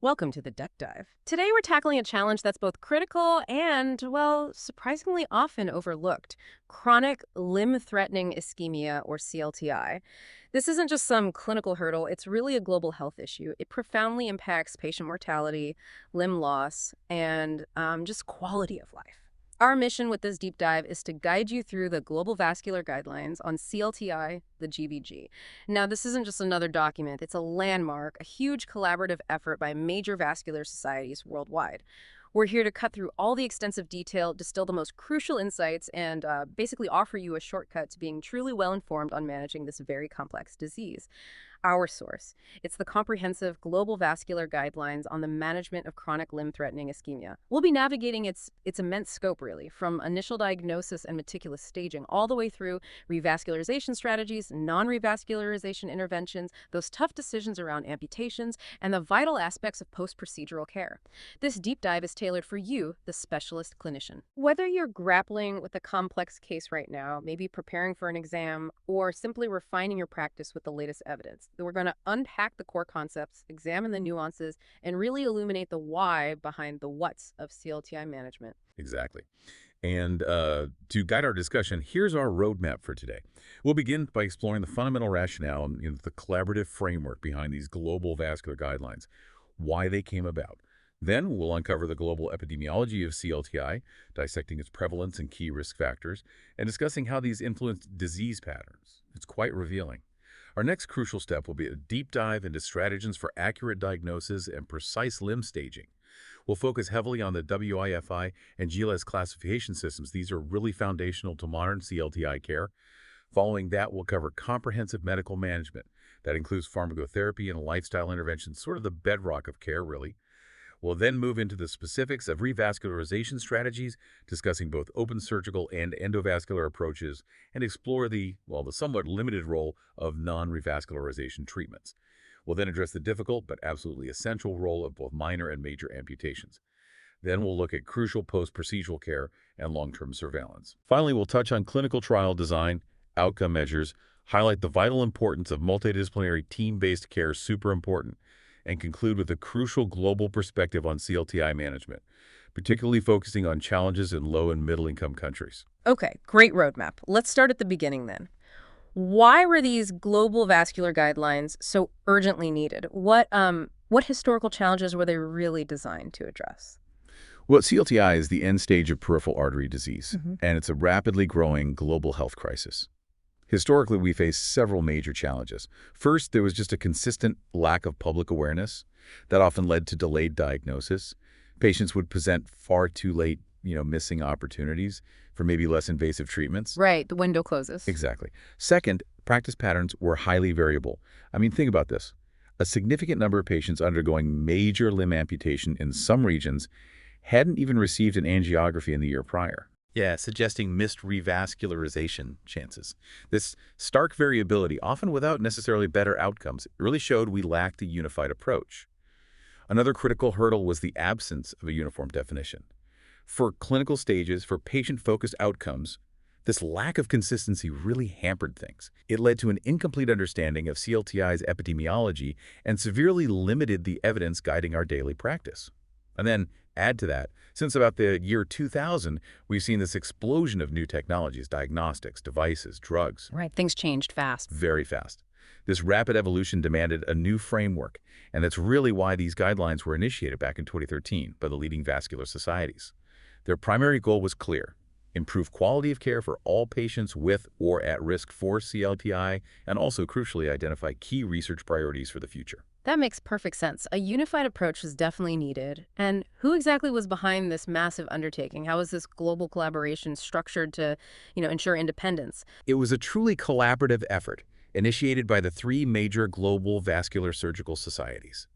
Welcome to the Deck Dive. Today we're tackling a challenge that's both critical and, well, surprisingly often overlooked: chronic limb-threatening ischemia, or CLTI. This isn't just some clinical hurdle, it's really a global health issue. It profoundly impacts patient mortality, limb loss, and just quality of life. Our mission with this deep dive is to guide you through the Global Vascular Guidelines on CLTI, the GVG. Now, this isn't just another document, it's a landmark, a huge collaborative effort by major vascular societies worldwide. We're here to cut through all the extensive detail, distill the most crucial insights, and basically offer you a shortcut to being truly well-informed on managing this very complex disease. Our source. It's the comprehensive Global Vascular Guidelines on the management of chronic limb-threatening ischemia. We'll be navigating its immense scope, really, from initial diagnosis and meticulous staging all the way through revascularization strategies, non-revascularization interventions, those tough decisions around amputations, and the vital aspects of post-procedural care. This deep dive is tailored for you, the specialist clinician. Whether you're grappling with a complex case right now, maybe preparing for an exam, or simply refining your practice with the latest evidence, we're going to unpack the core concepts, examine the nuances, and really illuminate the why behind the what's of CLTI management. Exactly. And to guide our discussion, here's our roadmap for today. We'll begin by exploring the fundamental rationale and the collaborative framework behind these global vascular guidelines, why they came about. Then we'll uncover the global epidemiology of CLTI, dissecting its prevalence and key risk factors, and discussing how these influence disease patterns. It's quite revealing. Our next crucial step will be a deep dive into stratagems for accurate diagnosis and precise limb staging. We'll focus heavily on the WIFI and GLS classification systems. These are really foundational to modern CLTI care. Following that, we'll cover comprehensive medical management. That includes pharmacotherapy and lifestyle interventions, sort of the bedrock of care, really. We'll then move into the specifics of revascularization strategies, discussing both open surgical and endovascular approaches, and explore the somewhat limited role of non-revascularization treatments. We'll then address the difficult but absolutely essential role of both minor and major amputations. Then we'll look at crucial post-procedural care and long-term surveillance. Finally, we'll touch on clinical trial design, outcome measures, highlight the vital importance of multidisciplinary team-based care, super important, and conclude with a crucial global perspective on CLTI management, particularly focusing on challenges in low- and middle-income countries. Okay, great roadmap. Let's start at the beginning then. Why were these global vascular guidelines so urgently needed? What historical challenges were they really designed to address? Well, CLTI is the end stage of peripheral artery disease, Hmm. and it's a rapidly growing global health crisis. Historically, we faced several major challenges. First, there was just a consistent lack of public awareness that often led to delayed diagnosis. Patients would present far too late, missing opportunities for maybe less invasive treatments. Right, the window closes. Exactly. Second, practice patterns were highly variable. I mean, think about this. A significant number of patients undergoing major limb amputation in some regions hadn't even received an angiography in the year prior. Yeah, suggesting missed revascularization chances. This stark variability, often without necessarily better outcomes, really showed we lacked a unified approach. Another critical hurdle was the absence of a uniform definition. For clinical stages, for patient-focused outcomes, this lack of consistency really hampered things. It led to an incomplete understanding of CLTI's epidemiology and severely limited the evidence guiding our daily practice. And then, add to that, since about the year 2000, we've seen this explosion of new technologies, diagnostics, devices, drugs. Right, things changed fast. Very fast. This rapid evolution demanded a new framework, and that's really why these guidelines were initiated back in 2013 by the leading vascular societies. Their primary goal was clear: improve quality of care for all patients with or at risk for CLTI, and also, crucially, identify key research priorities for the future. That makes perfect sense. A unified approach was definitely needed. And who exactly was behind this massive undertaking? How was this global collaboration structured to, ensure independence? It was a truly collaborative effort, initiated by the three major global vascular surgical societies: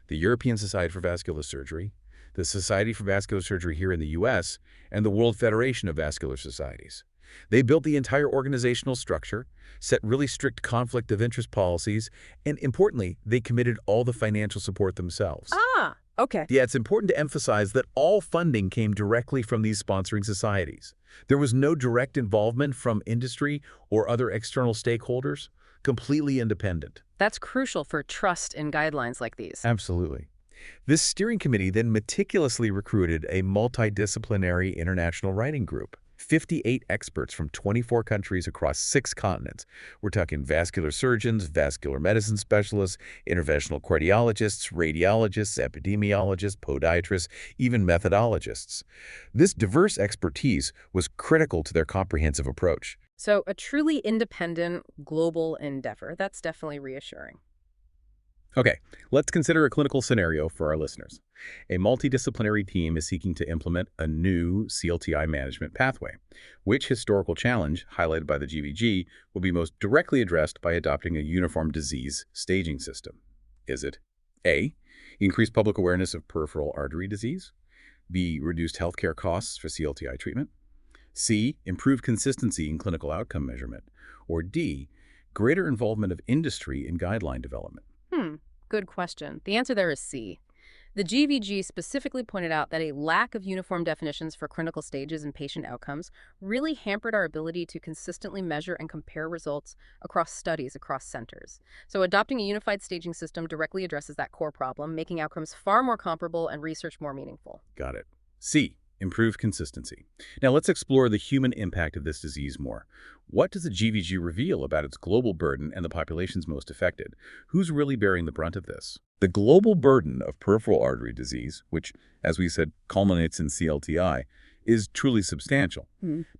the European Society for Vascular Surgery, the Society for Vascular Surgery here in the U.S., and the World Federation of Vascular Societies. They built the entire organizational structure, set really strict conflict of interest policies, and importantly, they committed all the financial support themselves. Ah, okay. Yeah, it's important to emphasize that all funding came directly from these sponsoring societies. There was no direct involvement from industry or other external stakeholders, completely independent. That's crucial for trust in guidelines like these. Absolutely. This steering committee then meticulously recruited a multidisciplinary international writing group. 58 experts from 24 countries across 6 continents. We're talking vascular surgeons, vascular medicine specialists, interventional cardiologists, radiologists, epidemiologists, podiatrists, even methodologists. This diverse expertise was critical to their comprehensive approach. So a truly independent global endeavor. That's definitely reassuring. Okay, let's consider a clinical scenario for our listeners. A multidisciplinary team is seeking to implement a new CLTI management pathway. Which historical challenge, highlighted by the GVG, will be most directly addressed by adopting a uniform disease staging system? Is it A, increased public awareness of peripheral artery disease, B, reduced healthcare costs for CLTI treatment, C, improved consistency in clinical outcome measurement, or D, greater involvement of industry in guideline development? Good question. The answer there is C. The GVG specifically pointed out that a lack of uniform definitions for clinical stages and patient outcomes really hampered our ability to consistently measure and compare results across studies, across centers. So adopting a unified staging system directly addresses that core problem, making outcomes far more comparable and research more meaningful. Got it. C, improved consistency. Now let's explore the human impact of this disease more. What does the GVG reveal about its global burden and the populations most affected? Who's really bearing the brunt of this? The global burden of peripheral artery disease, which, as we said, culminates in CLTI, is truly substantial.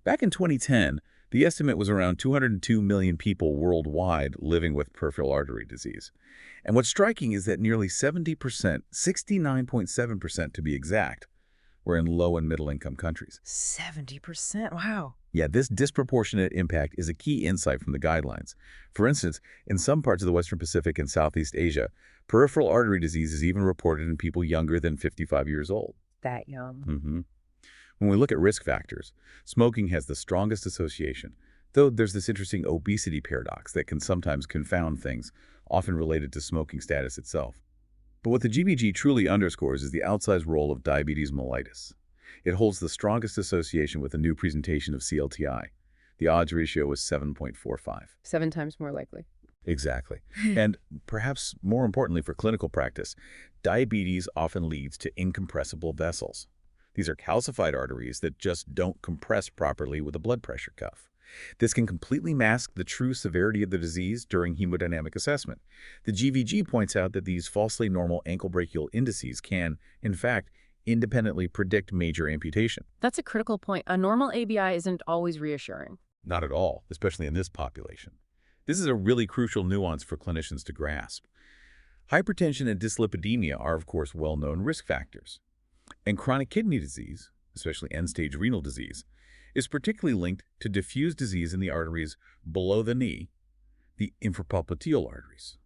Back in 2010, the estimate was around 202 million people worldwide living with peripheral artery disease. And what's striking is that nearly 70%, 69.7% to be exact, were in low and middle income countries. 70%? Wow. Yeah, this disproportionate impact is a key insight from the guidelines. For instance, in some parts of the Western Pacific and Southeast Asia, peripheral artery disease is even reported in people younger than 55 years old. That young. When we look at risk factors, smoking has the strongest association, though there's this interesting obesity paradox that can sometimes confound things, often related to smoking status itself. But what the GVG truly underscores is the outsized role of diabetes mellitus. It holds the strongest association with a new presentation of CLTI. The odds ratio was 7.45. 7 times more likely. Exactly. And perhaps more importantly for clinical practice, diabetes often leads to incompressible vessels. These are calcified arteries that just don't compress properly with a blood pressure cuff. This can completely mask the true severity of the disease during hemodynamic assessment. The GVG points out that these falsely normal ankle brachial indices can, in fact, independently predict major amputation. That's a critical point. A normal ABI isn't always reassuring. Not at all, especially in this population. This is a really crucial nuance for clinicians to grasp. Hypertension and dyslipidemia are, of course, well-known risk factors. And chronic kidney disease, especially end-stage renal disease, is particularly linked to diffuse disease in the arteries below the knee, the infrapopliteal arteries.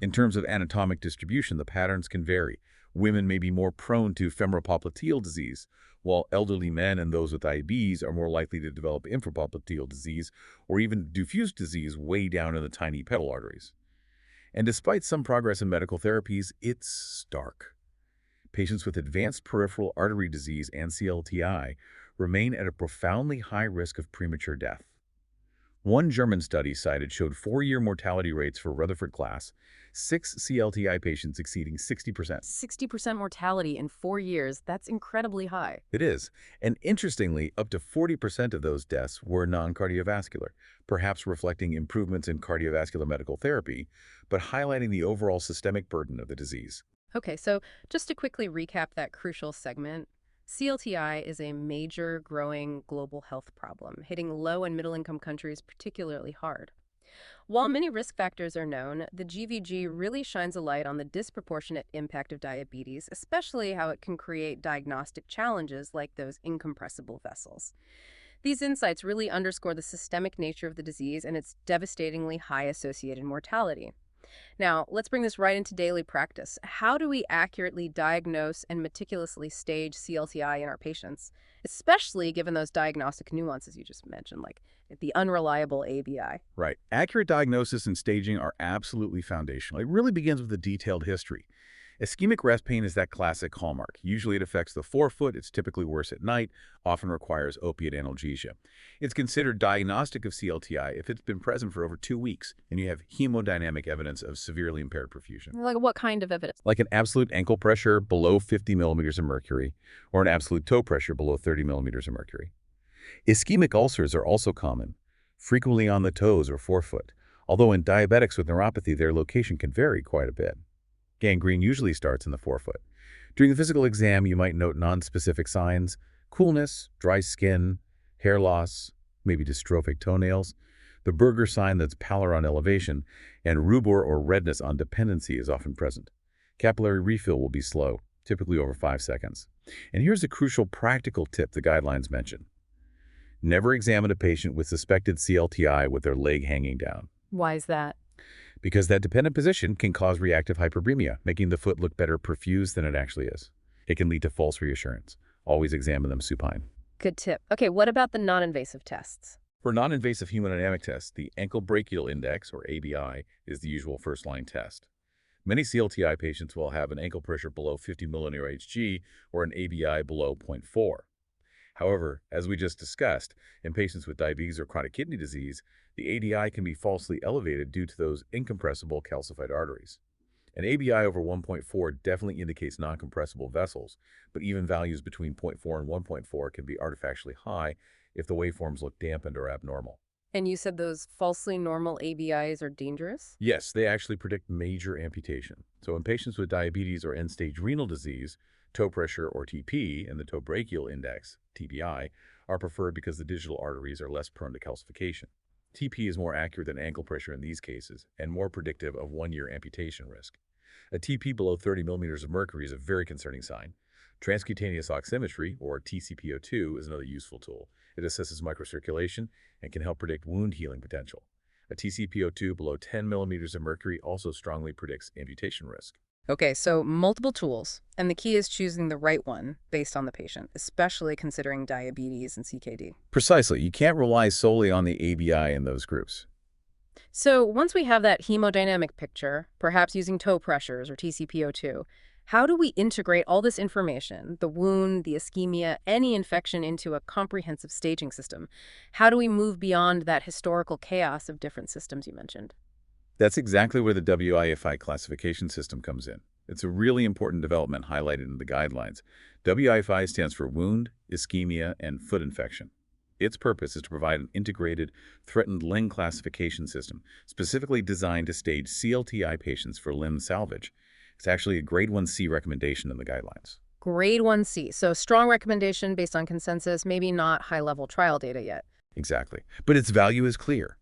In terms of anatomic distribution, the patterns can vary. Women may be more prone to femoropopliteal disease, while elderly men and those with diabetes are more likely to develop infrapopliteal disease or even diffuse disease way down in the tiny pedal arteries. And despite some progress in medical therapies, it's stark. Patients with advanced peripheral artery disease and CLTI remain at a profoundly high risk of premature death. One German study cited showed 4-year mortality rates for Rutherford class, 6 CLTI patients exceeding 60%. 60% mortality in 4 years. That's incredibly high. It is. And interestingly, up to 40% of those deaths were non-cardiovascular, perhaps reflecting improvements in cardiovascular medical therapy, but highlighting the overall systemic burden of the disease. Okay, so just to quickly recap that crucial segment, CLTI is a major growing global health problem, hitting low and middle income countries particularly hard. While many risk factors are known, the GVG really shines a light on the disproportionate impact of diabetes, especially how it can create diagnostic challenges like those incompressible vessels. These insights really underscore the systemic nature of the disease and its devastatingly high associated mortality. Now, let's bring this right into daily practice. How do we accurately diagnose and meticulously stage CLTI in our patients, especially given those diagnostic nuances you just mentioned, like the unreliable ABI? Right. Accurate diagnosis and staging are absolutely foundational. It really begins with a detailed history. Ischemic rest pain is that classic hallmark. Usually it affects the forefoot, it's typically worse at night, often requires opiate analgesia. It's considered diagnostic of CLTI if it's been present for over 2 weeks and you have hemodynamic evidence of severely impaired perfusion. Like what kind of evidence? Like an absolute ankle pressure below 50 millimeters of mercury or an absolute toe pressure below 30 millimeters of mercury. Ischemic ulcers are also common, frequently on the toes or forefoot, although in diabetics with neuropathy their location can vary quite a bit. Gangrene usually starts in the forefoot. During the physical exam, you might note nonspecific signs: coolness, dry skin, hair loss, maybe dystrophic toenails. The Berger sign, that's pallor on elevation, and rubor or redness on dependency is often present. Capillary refill will be slow, typically over 5 seconds. And here's a crucial practical tip the guidelines mention. Never examine a patient with suspected CLTI with their leg hanging down, Why is that? because that dependent position can cause reactive hyperemia, making the foot look better perfused than it actually is. It can lead to false reassurance. Always examine them supine. Good tip. Okay, what about the non-invasive tests? For non-invasive hemodynamic tests, the ankle brachial index, or ABI, is the usual first-line test. Many CLTI patients will have an ankle pressure below 50 millimeter Hg or an ABI below 0.4. However, as we just discussed, in patients with diabetes or chronic kidney disease, the ADI can be falsely elevated due to those incompressible calcified arteries. An ABI over 1.4 definitely indicates non-compressible vessels, but even values between 0.4 and 1.4 can be artifactually high if the waveforms look dampened or abnormal. And you said those falsely normal ABIs are dangerous? Yes, they actually predict major amputation. So in patients with diabetes or end-stage renal disease, toe pressure, or TP, and the toe brachial index, TBI, are preferred because the digital arteries are less prone to calcification. TP is more accurate than ankle pressure in these cases and more predictive of 1-year amputation risk. A TP below 30 millimeters of mercury is a very concerning sign. Transcutaneous oximetry, or TCPO2, is another useful tool. It assesses microcirculation and can help predict wound healing potential. A TCPO2 below 10 millimeters of mercury also strongly predicts amputation risk. Okay, so multiple tools, and the key is choosing the right one based on the patient, especially considering diabetes and CKD. Precisely. You can't rely solely on the ABI in those groups. So once we have that hemodynamic picture, perhaps using toe pressures or TCPO2, how do we integrate all this information, the wound, the ischemia, any infection, into a comprehensive staging system? How do we move beyond that historical chaos of different systems you mentioned? That's exactly where the WIFI classification system comes in. It's a really important development highlighted in the guidelines. WIFI stands for wound, ischemia, and foot infection. Its purpose is to provide an integrated, threatened limb classification system specifically designed to stage CLTI patients for limb salvage. It's actually a grade 1C recommendation in the guidelines. Grade 1C, so strong recommendation based on consensus, maybe not high-level trial data yet. Exactly. But its value is clear.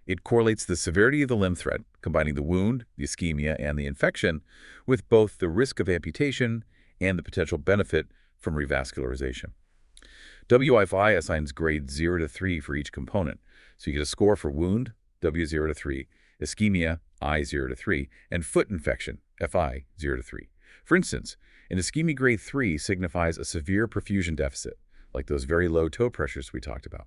It correlates the severity of the limb threat, combining the wound, the ischemia, and the infection, with both the risk of amputation and the potential benefit from revascularization. WIFI assigns grades 0 to 3 for each component, so you get a score for wound, W0 to 3, ischemia, I0 to 3, and foot infection, FI 0 to 3. For instance, an ischemia grade 3 signifies a severe perfusion deficit, like those very low toe pressures we talked about.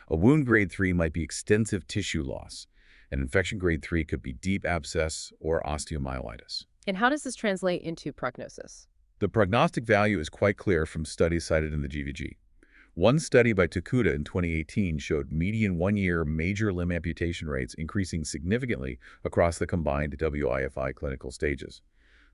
A wound grade 3 might be extensive tissue loss. An infection grade 3 could be deep abscess or osteomyelitis. And how does this translate into prognosis? The prognostic value is quite clear from studies cited in the GVG. One study by Takuda in 2018 showed median 1-year major limb amputation rates increasing significantly across the combined WIFI clinical stages.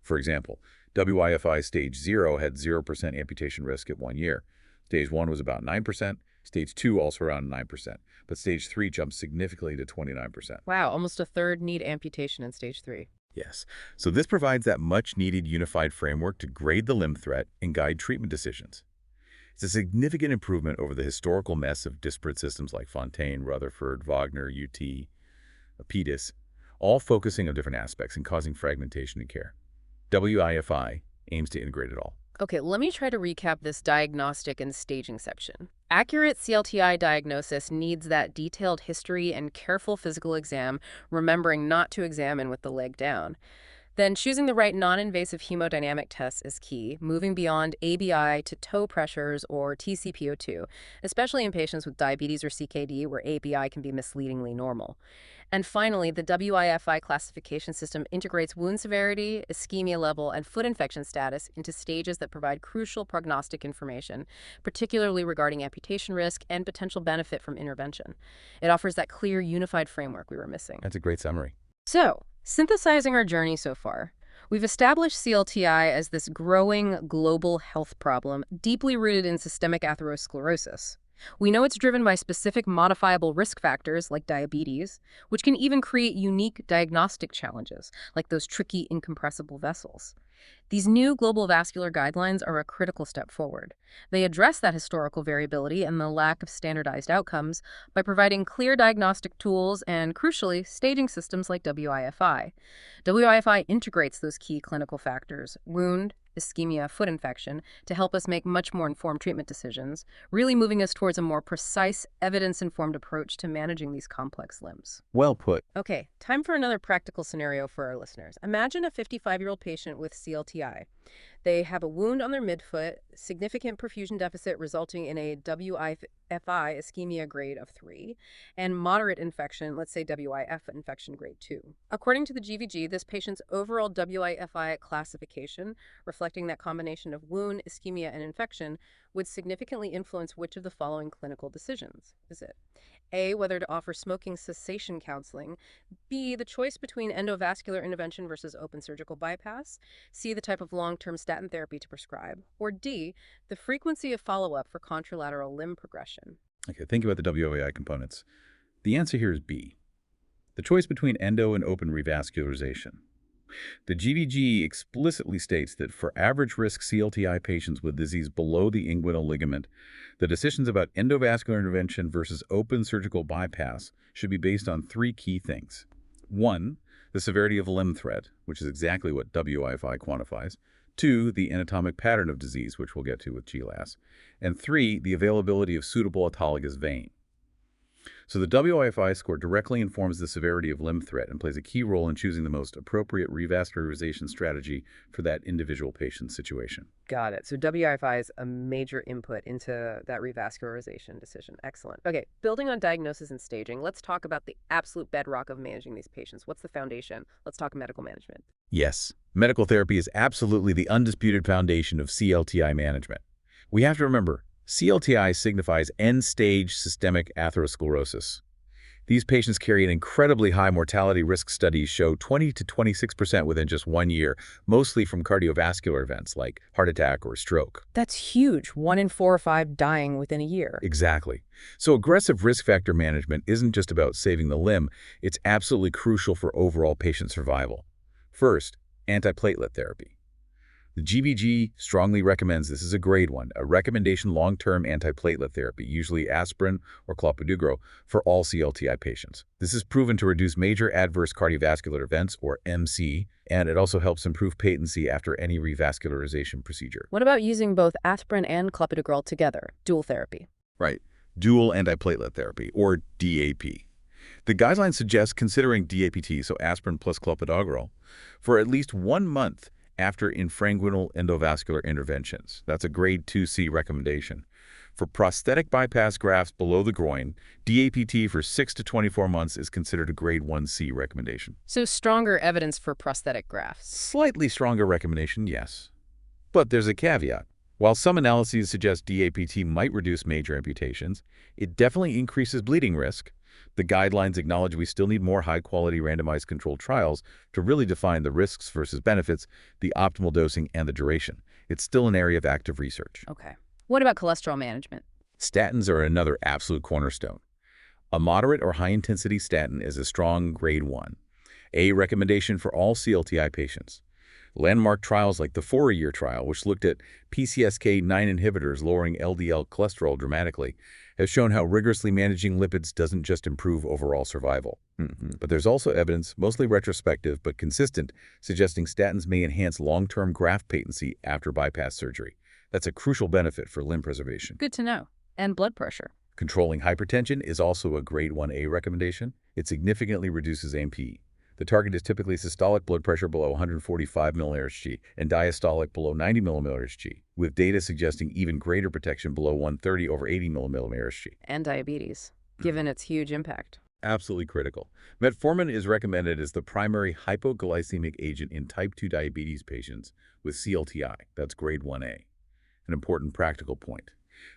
For example, WIFI stage 0 had 0% amputation risk at 1 year. Stage 1 was about 9%, stage 2 also around 9%, but stage 3 jumped significantly to 29%. Wow, almost a third need amputation in stage 3. Yes, so this provides that much-needed unified framework to grade the limb threat and guide treatment decisions. It's a significant improvement over the historical mess of disparate systems like Fontaine, Rutherford, Wagner, UT, Apidis, all focusing on different aspects and causing fragmentation in care. WIFI aims to integrate it all. Okay, let me try to recap this diagnostic and staging section. Accurate CLTI diagnosis needs that detailed history and careful physical exam, remembering not to examine with the leg down. Then choosing the right non-invasive hemodynamic tests is key, moving beyond ABI to toe pressures or TCPO2, especially in patients with diabetes or CKD where ABI can be misleadingly normal. And finally, the WIFI classification system integrates wound severity, ischemia level, and foot infection status into stages that provide crucial prognostic information, particularly regarding amputation risk and potential benefit from intervention. It offers that clear, unified framework we were missing. That's a great summary. So, synthesizing our journey so far, we've established CLTI as this growing global health problem deeply rooted in systemic atherosclerosis. We know it's driven by specific modifiable risk factors like diabetes, which can even create unique diagnostic challenges, like those tricky incompressible vessels. These new global vascular guidelines are a critical step forward. They address that historical variability and the lack of standardized outcomes by providing clear diagnostic tools and, crucially, staging systems like WIFI. WIFI integrates those key clinical factors, wound, ischemia, foot infection, to help us make much more informed treatment decisions, really moving us towards a more precise, evidence-informed approach to managing these complex limbs. Well put. Okay, time for another practical scenario for our listeners. Imagine a 55-year-old patient with CLTI. They have a wound on their midfoot, significant perfusion deficit resulting in a WIFI ischemia grade of 3, and moderate infection, let's say WIF infection grade 2. According to the GVG, this patient's overall WIFI classification, reflecting that combination of wound, ischemia, and infection, would significantly influence which of the following clinical decisions is it? A, whether to offer smoking cessation counseling. B, the choice between endovascular intervention versus open surgical bypass. C, the type of long-term statin therapy to prescribe. Or D, the frequency of follow-up for contralateral limb progression. Okay, think about the WII components. The answer here is B, the choice between endo and open revascularization. The GVG explicitly states that for average-risk CLTI patients with disease below the inguinal ligament, the decisions about endovascular intervention versus open surgical bypass should be based on 3 key things. 1, the severity of limb threat, which is exactly what WIFI quantifies. 2, the anatomic pattern of disease, which we'll get to with GLAS. And 3, the availability of suitable autologous vein. So the WIFI score directly informs the severity of limb threat and plays a key role in choosing the most appropriate revascularization strategy for that individual patient's situation. Got it. So WIFI is a major input into that revascularization decision. Excellent. Okay, building on diagnosis and staging, let's talk about the absolute bedrock of managing these patients. What's the foundation? Let's talk medical management. Yes, medical therapy is absolutely the undisputed foundation of CLTI management. We have to remember, CLTI signifies end-stage systemic atherosclerosis. These patients carry an incredibly high mortality risk. Studies show 20 to 26% within just 1 year, mostly from cardiovascular events like heart attack or stroke. That's huge. 1 in 4 or 5 dying within a year. Exactly. So aggressive risk factor management isn't just about saving the limb, it's absolutely crucial for overall patient survival. First, antiplatelet therapy. The GVG strongly recommends, this is a grade 1, a recommendation long-term antiplatelet therapy, usually aspirin or clopidogrel, for all CLTI patients. This is proven to reduce major adverse cardiovascular events, or MC, and it also helps improve patency after any revascularization procedure. What about using both aspirin and clopidogrel together, dual therapy? Right. Dual antiplatelet therapy, or DAP. The guidelines suggest considering DAPT, so aspirin plus clopidogrel, for at least 1 month after infrainguinal endovascular interventions. That's a grade 2C recommendation. For prosthetic bypass grafts below the groin, DAPT for 6 to 24 months is considered a grade 1C recommendation. So stronger evidence for prosthetic grafts. Slightly stronger recommendation, yes. But there's a caveat. While some analyses suggest DAPT might reduce major amputations, it definitely increases bleeding risk. The guidelines acknowledge we still need more high-quality randomized controlled trials to really define the risks versus benefits, the optimal dosing, and the duration. It's still an area of active research. Okay. What about cholesterol management? Statins are another absolute cornerstone. A moderate or high-intensity statin is a strong grade 1, a recommendation for all CLTI patients. Landmark trials like the Fourier trial, which looked at PCSK9 inhibitors lowering LDL cholesterol dramatically, have shown how rigorously managing lipids doesn't just improve overall survival. But there's also evidence, mostly retrospective but consistent, suggesting statins may enhance long-term graft patency after bypass surgery. That's a crucial benefit for limb preservation. Good to know. And blood pressure. Controlling hypertension is also a grade 1A recommendation. It significantly reduces AMP. The target is typically systolic blood pressure below 145 mmHg and diastolic below 90 mmHg, with data suggesting even greater protection below 130 over 80 mmHg. And diabetes, given its huge impact. Absolutely critical. Metformin is recommended as the primary hypoglycemic agent in type 2 diabetes patients with CLTI. That's grade 1A. An important practical point.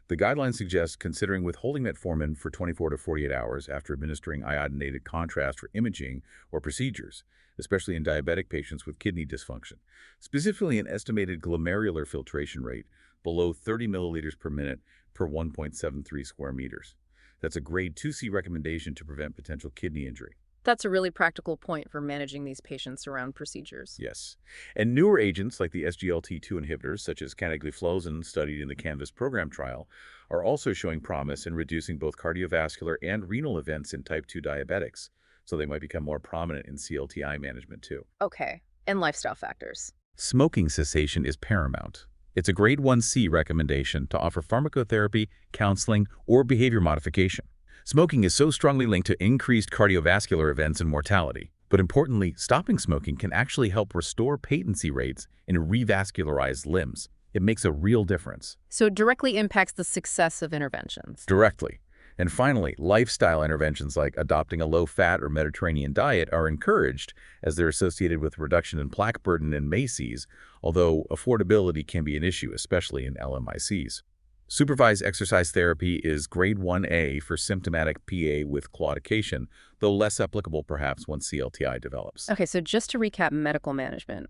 The guidelines suggest considering withholding metformin for 24 to 48 hours after administering iodinated contrast for imaging or procedures, especially in diabetic patients with kidney dysfunction, specifically an estimated glomerular filtration rate below 30 milliliters per minute per 1.73 square meters. That's a grade 2C recommendation to prevent potential kidney injury. That's a really practical point for managing these patients around procedures. Yes. And newer agents like the SGLT2 inhibitors, such as canagliflozin, studied in the CANVAS program trial, are also showing promise in reducing both cardiovascular and renal events in type 2 diabetics, so they might become more prominent in CLTI management too. Okay, and lifestyle factors. Smoking cessation is paramount. It's a grade 1C recommendation to offer pharmacotherapy, counseling, or behavior modification. Smoking is so strongly linked to increased cardiovascular events and mortality. But importantly, stopping smoking can actually help restore patency rates in revascularized limbs. It makes a real difference. So it directly impacts the success of interventions. Directly. And finally, lifestyle interventions like adopting a low-fat or Mediterranean diet are encouraged as they're associated with reduction in plaque burden and MACEs, although affordability can be an issue, especially in LMICs. Supervised exercise therapy is grade 1A for symptomatic PA with claudication, though less applicable perhaps once CLTI develops. Okay, so just to recap medical management,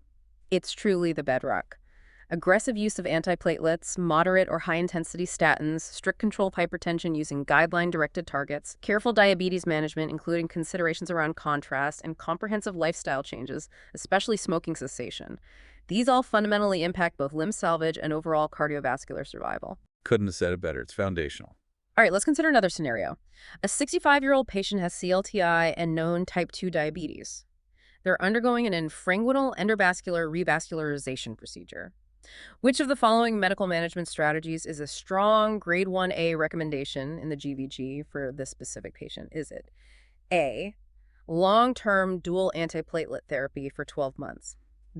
it's truly the bedrock. Aggressive use of antiplatelets, moderate or high-intensity statins, strict control of hypertension using guideline-directed targets, careful diabetes management, including considerations around contrast, and comprehensive lifestyle changes, especially smoking cessation. These all fundamentally impact both limb salvage and overall cardiovascular survival. Couldn't have said it better. It's foundational. All right, let's consider another scenario. A 65-year-old patient has CLTI and known type 2 diabetes. They're undergoing an infrainguinal endovascular revascularization procedure. Which of the following medical management strategies is a strong grade 1A recommendation in the GVG for this specific patient? Is it A, long-term dual antiplatelet therapy for 12 months,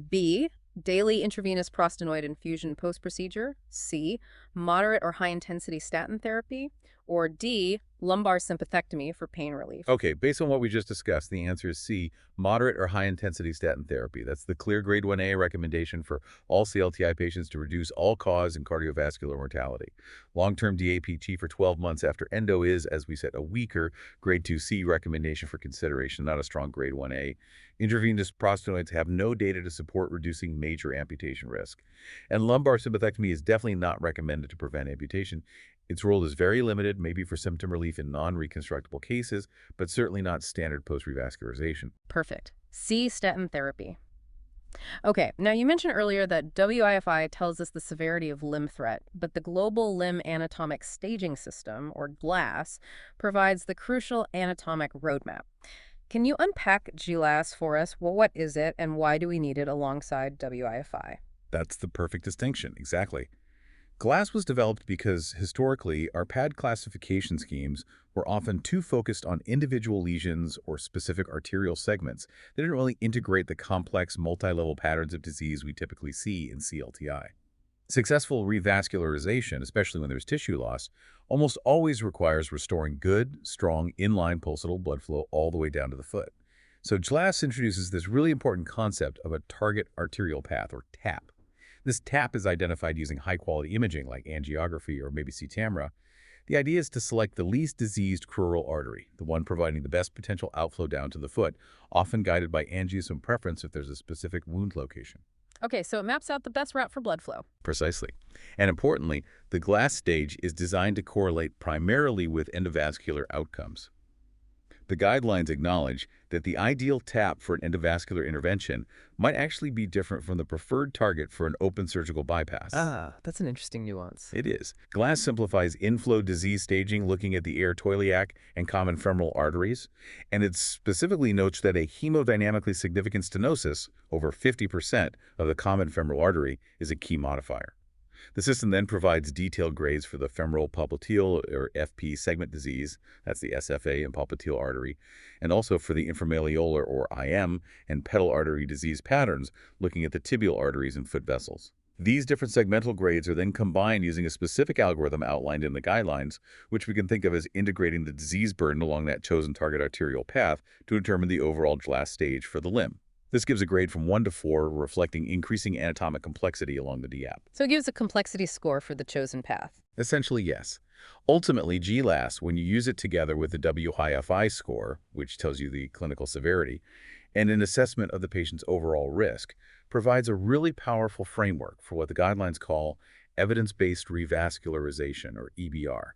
B, daily intravenous prostanoid infusion post-procedure, C, moderate or high-intensity statin therapy, or D, lumbar sympathectomy for pain relief? Okay, based on what we just discussed, the answer is C, moderate or high-intensity statin therapy. That's the clear grade 1A recommendation for all CLTI patients to reduce all-cause and cardiovascular mortality. Long-term DAPT for 12 months after endo is, as we said, a weaker grade 2C recommendation for consideration, not a strong grade 1A. Intravenous prostanoids have no data to support reducing major amputation risk. And lumbar sympathectomy is definitely not recommended to prevent amputation. Its role is very limited, maybe for symptom relief in non-reconstructible cases, but certainly not standard post-revascularization. Perfect. C, statin therapy. Okay, now you mentioned earlier that WIFI tells us the severity of limb threat, but the Global Limb Anatomic Staging System, or GLASS, provides the crucial anatomic roadmap. Can you unpack GLASS for us? Well, what is it, and why do we need it alongside WIFI? That's the perfect distinction, exactly. GLASS was developed because, historically, our PAD classification schemes were often too focused on individual lesions or specific arterial segments. They didn't really integrate the complex, multi-level patterns of disease we typically see in CLTI. Successful revascularization, especially when there's tissue loss, almost always requires restoring good, strong, inline pulsatile blood flow all the way down to the foot. So GLASS introduces this really important concept of a target arterial path, or TAP. This TAP is identified using high-quality imaging like angiography or maybe CTAMRA. The idea is to select the least diseased crural artery, the one providing the best potential outflow down to the foot, often guided by angiosome preference if there's a specific wound location. Okay, so it maps out the best route for blood flow. Precisely. And importantly, the GLASS stage is designed to correlate primarily with endovascular outcomes. The guidelines acknowledge that the ideal TAP for an endovascular intervention might actually be different from the preferred target for an open surgical bypass. Ah, that's an interesting nuance. It is. GLASS simplifies inflow disease staging looking at the aortoiliac and common femoral arteries, and it specifically notes that a hemodynamically significant stenosis, over 50% of the common femoral artery, is a key modifier. The system then provides detailed grades for the femoral popliteal or FP segment disease, that's the SFA and popliteal artery, and also for the inframalleolar or IM and pedal artery disease patterns, looking at the tibial arteries and foot vessels. These different segmental grades are then combined using a specific algorithm outlined in the guidelines, which we can think of as integrating the disease burden along that chosen target arterial path to determine the overall GLAS stage for the limb. This gives a grade from 1 to 4, reflecting increasing anatomic complexity along the DAP. So it gives a complexity score for the chosen path. Essentially, yes. Ultimately, GLAS, when you use it together with the WIFI score, which tells you the clinical severity, and an assessment of the patient's overall risk, provides a really powerful framework for what the guidelines call evidence-based revascularization, or EBR.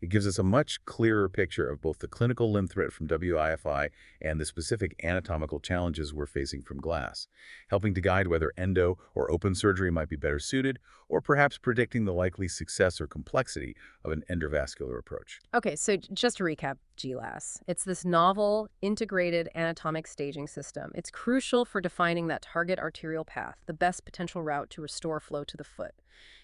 It gives us a much clearer picture of both the clinical limb threat from WIFI and the specific anatomical challenges we're facing from GLAS, helping to guide whether endo or open surgery might be better suited, or perhaps predicting the likely success or complexity of an endovascular approach. Okay, so just to recap GLAS, it's this novel, integrated anatomic staging system. It's crucial for defining that target arterial path, the best potential route to restore flow to the foot.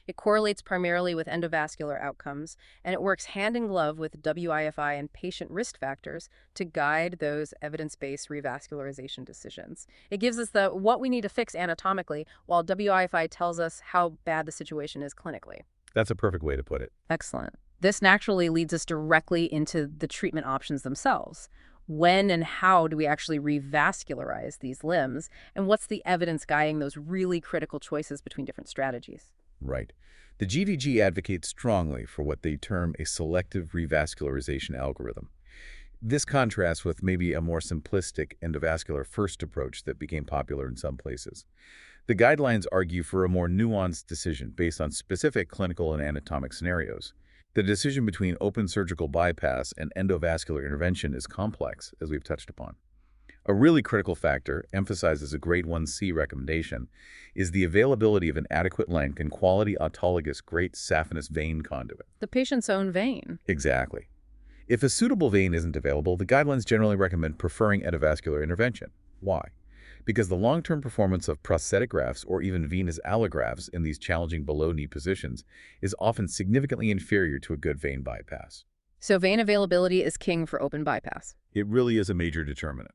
It correlates primarily with endovascular outcomes, and it works hand in glove with WIFI and patient risk factors to guide those evidence-based revascularization decisions. It gives us the what we need to fix anatomically, while WIFI tells us how bad the situation is clinically. That's a perfect way to put it. Excellent. This naturally leads us directly into the treatment options themselves. When and how do we actually revascularize these limbs, and what's the evidence guiding those really critical choices between different strategies? Right. The GVG advocates strongly for what they term a selective revascularization algorithm. This contrasts with maybe a more simplistic endovascular first approach that became popular in some places. The guidelines argue for a more nuanced decision based on specific clinical and anatomic scenarios. The decision between open surgical bypass and endovascular intervention is complex, as we've touched upon. A really critical factor, emphasized as a grade 1C recommendation, is the availability of an adequate length and quality autologous great saphenous vein conduit. The patient's own vein. Exactly. If a suitable vein isn't available, the guidelines generally recommend preferring endovascular intervention. Why? Because the long-term performance of prosthetic grafts or even venous allografts in these challenging below-knee positions is often significantly inferior to a good vein bypass. So vein availability is king for open bypass. It really is a major determinant.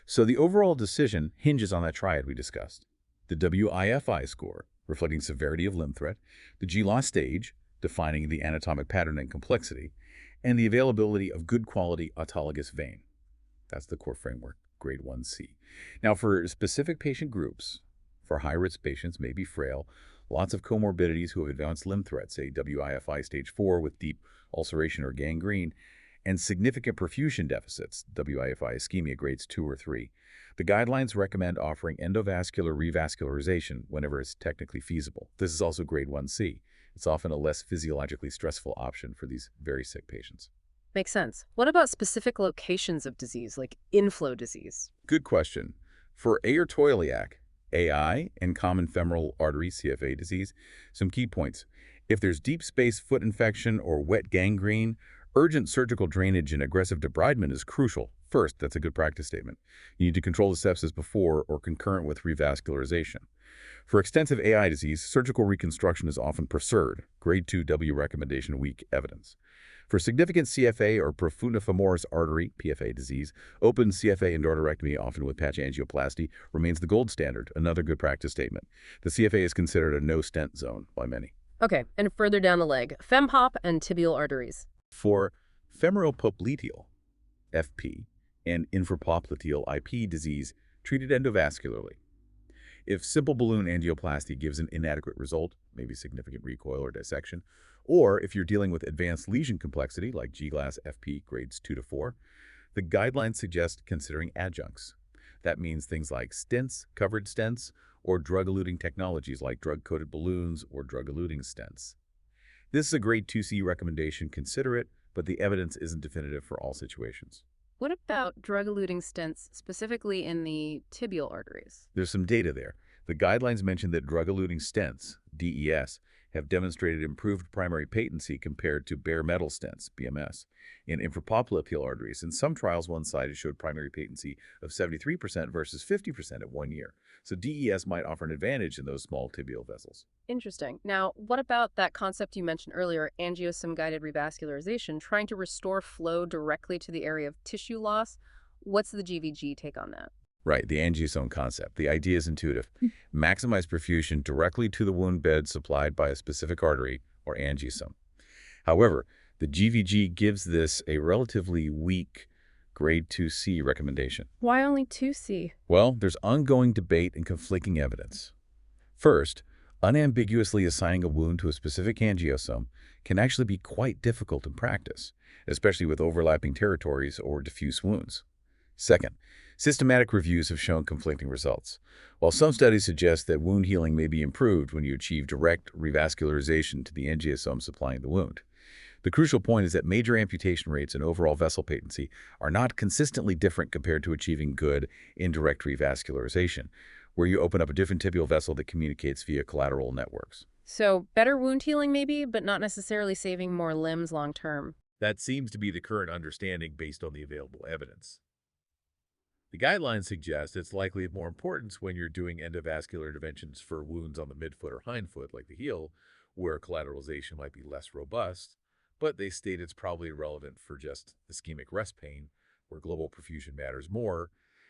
So the overall decision hinges on that triad we discussed. The WIFI score, reflecting severity of limb threat, the GLAS stage, defining the anatomic pattern and complexity, and the availability of good quality autologous vein. That's the core framework, grade 1C. Now, for specific patient groups, for high-risk patients, maybe frail, lots of comorbidities who have advanced limb threat, say WIFI stage 4 with deep ulceration or gangrene, and significant perfusion deficits, WIFI ischemia grades 2 or 3. The guidelines recommend offering endovascular revascularization whenever it's technically feasible. This is also grade 1C. It's often a less physiologically stressful option for these very sick patients. Makes sense. What about specific locations of disease, like inflow disease? Good question. For aortoiliac, AI, and common femoral artery CFA disease, some key points. If there's deep space foot infection or wet gangrene, urgent surgical drainage and aggressive debridement is crucial. First, that's a good practice statement. You need to control the sepsis before or concurrent with revascularization. For extensive AI disease, surgical reconstruction is often preferred, grade 2 W recommendation weak evidence. For significant CFA or profunda femoris artery, PFA disease, open CFA endarterectomy, often with patch angioplasty, remains the gold standard, another good practice statement. The CFA is considered a no-stent zone by many. Okay, and further down the leg, fempop and tibial arteries. For femoral-popliteal, FP, and infrapopliteal IP disease treated endovascularly. If simple balloon angioplasty gives an inadequate result, maybe significant recoil or dissection, or if you're dealing with advanced lesion complexity like GLAS FP grades 2 to 4, the guidelines suggest considering adjuncts. That means things like stents, covered stents, or drug-eluting technologies like drug-coated balloons or drug-eluting stents. This is a grade 2C recommendation. Consider it, but the evidence isn't definitive for all situations. What about drug-eluting stents, specifically in the tibial arteries? There's some data there. The guidelines mention that drug-eluting stents, DES, have demonstrated improved primary patency compared to bare metal stents, BMS, in infrapopliteal arteries. In some trials, one-sided showed primary patency of 73% versus 50% at 1 year. So DES might offer an advantage in those small tibial vessels. Interesting. Now, what about that concept you mentioned earlier, angiosome-guided revascularization, trying to restore flow directly to the area of tissue loss? What's the GVG take on that? Right, the angiosome concept. The idea is intuitive. Maximize perfusion directly to the wound bed supplied by a specific artery or angiosome. However, the GVG gives this a relatively weak grade 2C recommendation. Why only 2C? Well, there's ongoing debate and conflicting evidence. First, unambiguously assigning a wound to a specific angiosome can actually be quite difficult in practice, especially with overlapping territories or diffuse wounds. Second, systematic reviews have shown conflicting results. While some studies suggest that wound healing may be improved when you achieve direct revascularization to the angiosome supplying the wound, the crucial point is that major amputation rates and overall vessel patency are not consistently different compared to achieving good indirect revascularization, where you open up a different tibial vessel that communicates via collateral networks. So, better wound healing maybe, but not necessarily saving more limbs long term. That seems to be the current understanding based on the available evidence. The guidelines suggest it's likely of more importance when you're doing endovascular interventions for wounds on the midfoot or hindfoot, like the heel, where collateralization might be less robust, but they state it's probably irrelevant for just ischemic rest pain, where global perfusion matters more,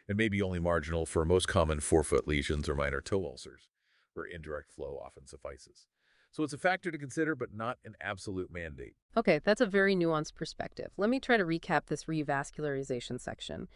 and maybe only marginal for most common forefoot lesions or minor toe ulcers, where indirect flow often suffices. So it's a factor to consider, but not an absolute mandate. Okay, that's a very nuanced perspective. Let me try to recap this revascularization section.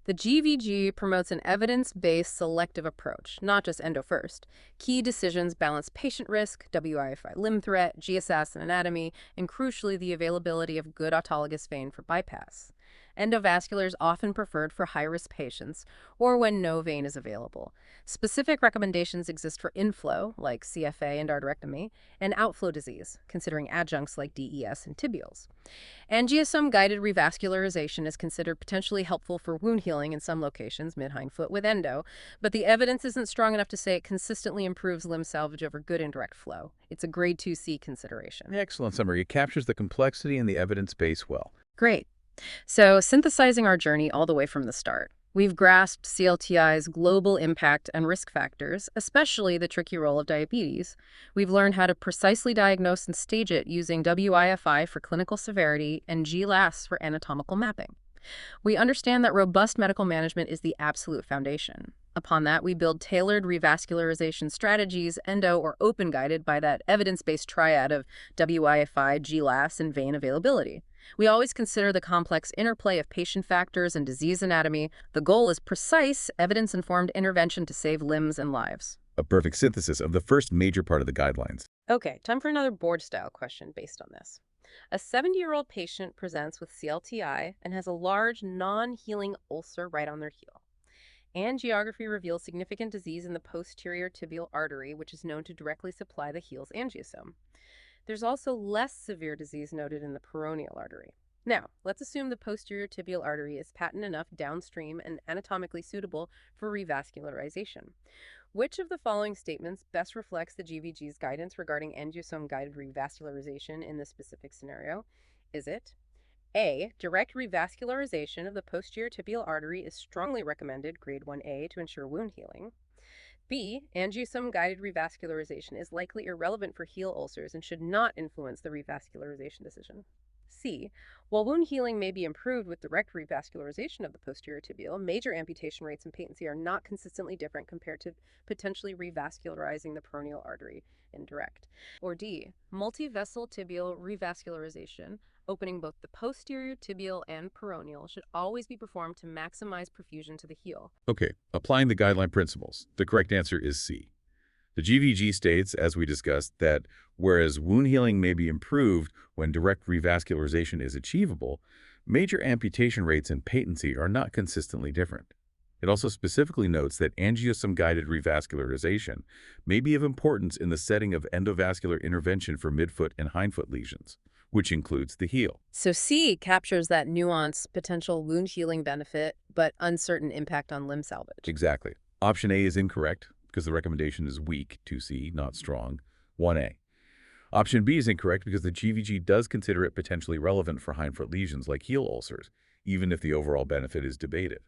The GVG promotes an evidence-based selective approach, not just endo first. Key decisions balance patient risk, WIFI limb threat, GSS and anatomy, and crucially the availability of good autologous vein for bypass. Endovascular is often preferred for high-risk patients or when no vein is available. Specific recommendations exist for inflow, like CFA and endarterectomy, and outflow disease, considering adjuncts like DES and tibials. Angiosome-guided revascularization is considered potentially helpful for wound healing in some locations, mid-hindfoot with endo, but the evidence isn't strong enough to say it consistently improves limb salvage over good indirect flow. It's a grade 2C consideration. Excellent summary. It captures the complexity and the evidence base well. Great. So, synthesizing our journey all the way from the start, we've grasped CLTI's global impact and risk factors, especially the tricky role of diabetes. We've learned how to precisely diagnose and stage it using WIFI for clinical severity and GLAS for anatomical mapping. We understand that robust medical management is the absolute foundation. Upon that, we build tailored revascularization strategies, endo or open guided by that evidence-based triad of WIFI, GLAS, and vein availability. We always consider the complex interplay of patient factors and disease anatomy. The goal is precise, evidence-informed intervention to save limbs and lives. A perfect synthesis of the first major part of the guidelines. Okay, time for another board-style question based on this. A 70-year-old patient presents with CLTI and has a large, non-healing ulcer right on their heel. Angiography reveals significant disease in the posterior tibial artery, which is known to directly supply the heel's angiosome. There's also less severe disease noted in the peroneal artery. Now, let's assume the posterior tibial artery is patent enough downstream and anatomically suitable for revascularization. Which of the following statements best reflects the GVG's guidance regarding angiosome-guided revascularization in this specific scenario? Is it A, direct revascularization of the posterior tibial artery is strongly recommended, grade 1A, to ensure wound healing? B, angiosome-guided revascularization is likely irrelevant for heel ulcers and should not influence the revascularization decision? C, while wound healing may be improved with direct revascularization of the posterior tibial, major amputation rates and patency are not consistently different compared to potentially revascularizing the peroneal artery indirect. Or D, multivessel tibial revascularization, opening both the posterior tibial and peroneal, should always be performed to maximize perfusion to the heel. Okay, applying the guideline principles, the correct answer is C. The GVG states, as we discussed, that whereas wound healing may be improved when direct revascularization is achievable, major amputation rates and patency are not consistently different. It also specifically notes that angiosome-guided revascularization may be of importance in the setting of endovascular intervention for midfoot and hindfoot lesions, which includes the heel. So C captures that nuanced potential wound healing benefit, but uncertain impact on limb salvage. Exactly. Option A is incorrect because the recommendation is weak, 2C, not strong, 1A. Option B is incorrect because the GVG does consider it potentially relevant for hindfoot lesions like heel ulcers, even if the overall benefit is debated.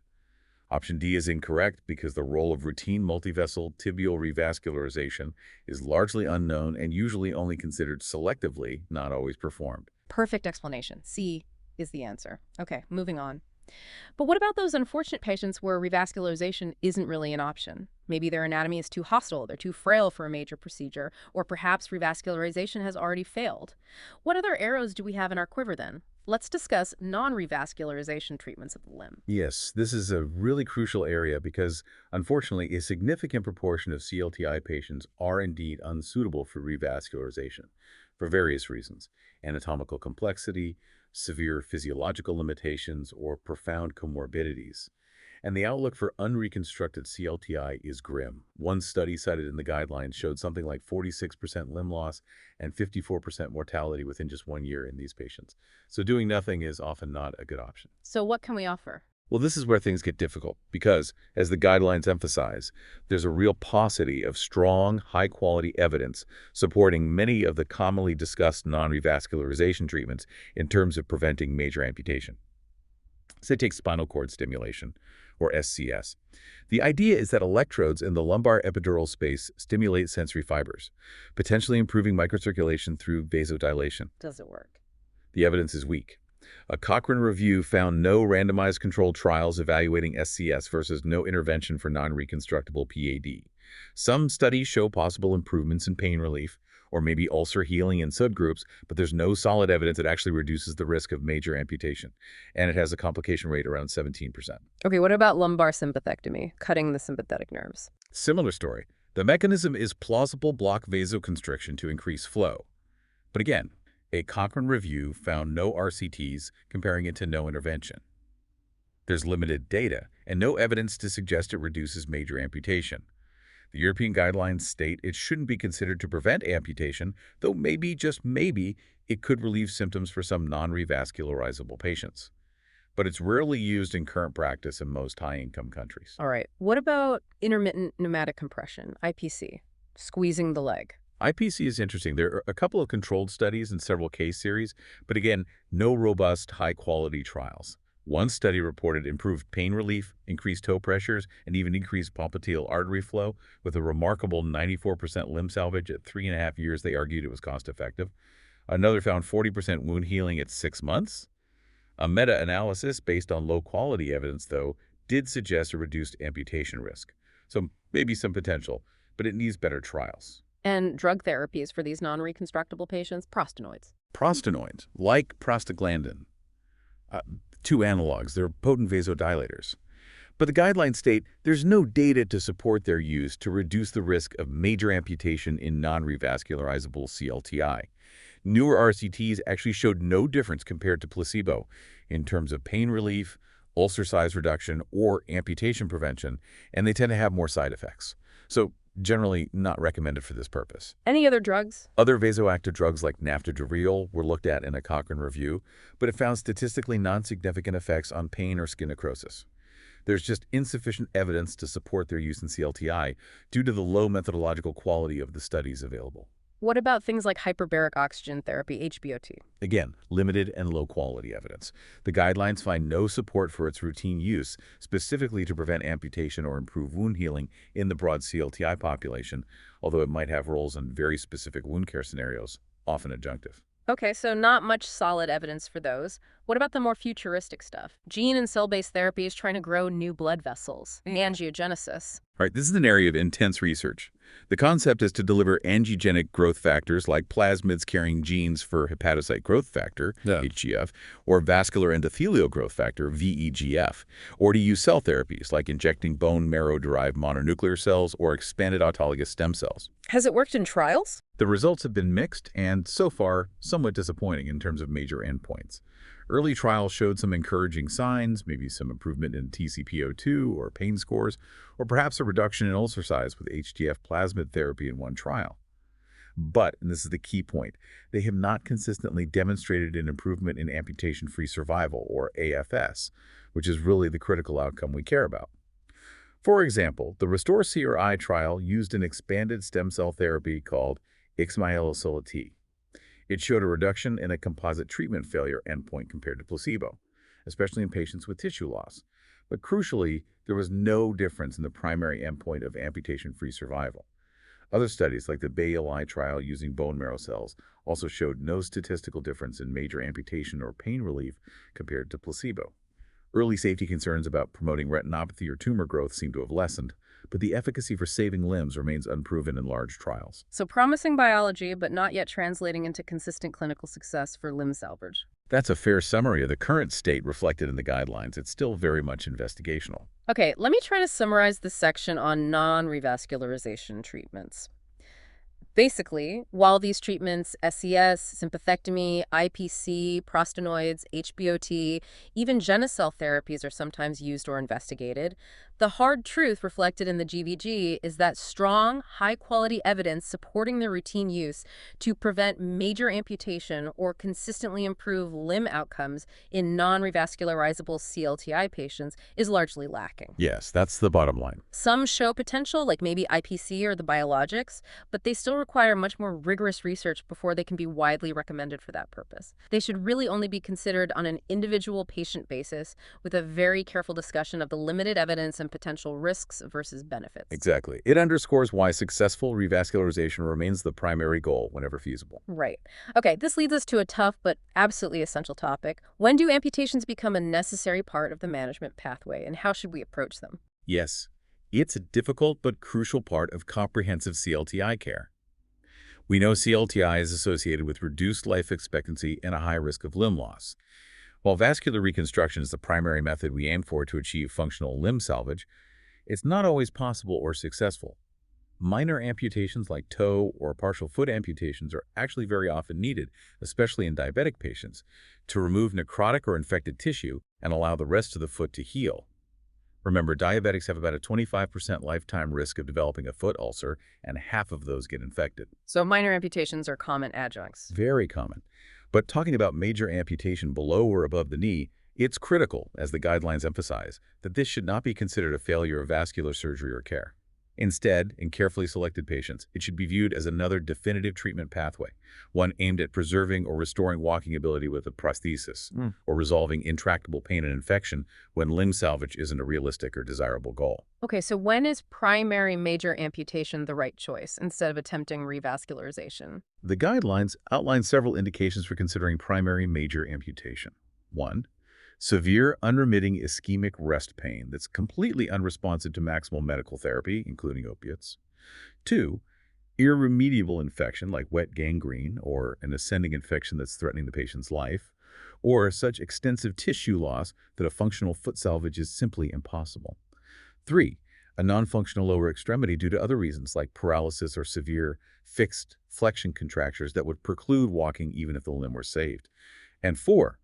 Option D is incorrect because the role of routine multivessel tibial revascularization is largely unknown and usually only considered selectively, not always performed. Perfect explanation. C is the answer. Okay, moving on. But what about those unfortunate patients where revascularization isn't really an option? Maybe their anatomy is too hostile, they're too frail for a major procedure, or perhaps revascularization has already failed. What other arrows do we have in our quiver then? Let's discuss non-revascularization treatments of the limb. Yes, this is a really crucial area because, unfortunately, a significant proportion of CLTI patients are indeed unsuitable for revascularization for various reasons: anatomical complexity, severe physiological limitations, or profound comorbidities. And the outlook for unreconstructed CLTI is grim. One study cited in the guidelines showed something like 46% limb loss and 54% mortality within just 1 year in these patients. So doing nothing is often not a good option. So what can we offer? Well, this is where things get difficult because, as the guidelines emphasize, there's a real paucity of strong, high-quality evidence supporting many of the commonly discussed non-revascularization treatments in terms of preventing major amputation. Say take spinal cord stimulation, or SCS. The idea is that electrodes in the lumbar epidural space stimulate sensory fibers, potentially improving microcirculation through vasodilation. Does it work? The evidence is weak. A Cochrane review found no randomized controlled trials evaluating SCS versus no intervention for non-reconstructible PAD. Some studies show possible improvements in pain relief or maybe ulcer healing in subgroups, but there's no solid evidence it actually reduces the risk of major amputation, and it has a complication rate around 17%. Okay, what about lumbar sympathectomy, cutting the sympathetic nerves? Similar story. The mechanism is plausible block vasoconstriction to increase flow. But again, a Cochrane review found no RCTs comparing it to no intervention. There's limited data and no evidence to suggest it reduces major amputation. The European guidelines state it shouldn't be considered to prevent amputation, though maybe, just maybe, it could relieve symptoms for some non-revascularizable patients. But it's rarely used in current practice in most high-income countries. All right, what about intermittent pneumatic compression, IPC, squeezing the leg? IPC is interesting. There are a couple of controlled studies and several case series, but again, no robust, high-quality trials. One study reported improved pain relief, increased toe pressures, and even increased popliteal artery flow, with a remarkable 94% limb salvage at 3.5 years. They argued it was cost-effective. Another found 40% wound healing at 6 months. A meta-analysis based on low-quality evidence, though, did suggest a reduced amputation risk. So maybe some potential, but it needs better trials. And drug therapies for these non-reconstructible patients, prostanoids. Prostanoids, like prostaglandin, two analogs, they're potent vasodilators. But the guidelines state there's no data to support their use to reduce the risk of major amputation in non-revascularizable CLTI. Newer RCTs actually showed no difference compared to placebo in terms of pain relief, ulcer size reduction, or amputation prevention, and they tend to have more side effects. So generally not recommended for this purpose. Any other drugs? Other vasoactive drugs like naftadureal were looked at in a Cochrane review, but it found statistically non-significant effects on pain or skin necrosis. There's just insufficient evidence to support their use in CLTI due to the low methodological quality of the studies available. What about things like hyperbaric oxygen therapy, HBOT? Again, limited and low-quality evidence. The guidelines find no support for its routine use, specifically to prevent amputation or improve wound healing in the broad CLTI population, although it might have roles in very specific wound care scenarios, often adjunctive. Okay, so not much solid evidence for those. What about the more futuristic stuff? Gene and cell-based therapies trying to grow new blood vessels, angiogenesis. All right, this is an area of intense research. The concept is to deliver angiogenic growth factors like plasmids carrying genes for hepatocyte growth factor, HGF, or vascular endothelial growth factor, VEGF, or to use cell therapies like injecting bone marrow-derived mononuclear cells or expanded autologous stem cells. Has it worked in trials? The results have been mixed and, so far, somewhat disappointing in terms of major endpoints. Early trials showed some encouraging signs, maybe some improvement in TCPO2 or pain scores, or perhaps a reduction in ulcer size with HGF plasmid therapy in one trial. But, and this is the key point, they have not consistently demonstrated an improvement in amputation-free survival, or AFS, which is really the critical outcome we care about. For example, the RESTORE-CRI trial used an expanded stem cell therapy called ixmyelocility. It showed a reduction in a composite treatment failure endpoint compared to placebo, especially in patients with tissue loss. But crucially, there was no difference in the primary endpoint of amputation-free survival. Other studies, like the BALI trial using bone marrow cells, also showed no statistical difference in major amputation or pain relief compared to placebo. Early safety concerns about promoting retinopathy or tumor growth seem to have lessened, but the efficacy for saving limbs remains unproven in large trials. So promising biology, but not yet translating into consistent clinical success for limb salvage. That's a fair summary of the current state reflected in the guidelines. It's still very much investigational. Okay, let me try to summarize this section on non-revascularization treatments. Basically, while these treatments, SES, sympathectomy, IPC, prostanoids, HBOT, even Genicel therapies are sometimes used or investigated, the hard truth reflected in the GVG is that strong, high-quality evidence supporting their routine use to prevent major amputation or consistently improve limb outcomes in non-revascularizable CLTI patients is largely lacking. Yes, that's the bottom line. Some show potential, like maybe IPC or the biologics, but they still require much more rigorous research before they can be widely recommended for that purpose. They should really only be considered on an individual patient basis with a very careful discussion of the limited evidence and potential risks versus benefits. Exactly. It underscores why successful revascularization remains the primary goal whenever feasible. Right. Okay, this leads us to a tough but absolutely essential topic. When do amputations become a necessary part of the management pathway, and how should we approach them? Yes, it's a difficult but crucial part of comprehensive CLTI care. We know CLTI is associated with reduced life expectancy and a high risk of limb loss. While vascular reconstruction is the primary method we aim for to achieve functional limb salvage, it's not always possible or successful. Minor amputations like toe or partial foot amputations are actually very often needed, especially in diabetic patients, to remove necrotic or infected tissue and allow the rest of the foot to heal. Remember, diabetics have about a 25% lifetime risk of developing a foot ulcer, and half of those get infected. So minor amputations are common adjuncts. Very common. But talking about major amputation below or above the knee, it's critical, as the guidelines emphasize, that this should not be considered a failure of vascular surgery or care. Instead, in carefully selected patients, it should be viewed as another definitive treatment pathway, one aimed at preserving or restoring walking ability with a prosthesis, or resolving intractable pain and infection when limb salvage isn't a realistic or desirable goal. Okay, so when is primary major amputation the right choice instead of attempting revascularization? The guidelines outline several indications for considering primary major amputation. 1. Severe unremitting ischemic rest pain that's completely unresponsive to maximal medical therapy, including opiates. 2. Irremediable infection like wet gangrene or an ascending infection that's threatening the patient's life, or such extensive tissue loss that a functional foot salvage is simply impossible. 3. A non-functional lower extremity due to other reasons like paralysis or severe fixed flexion contractures that would preclude walking even if the limb were saved. And 4.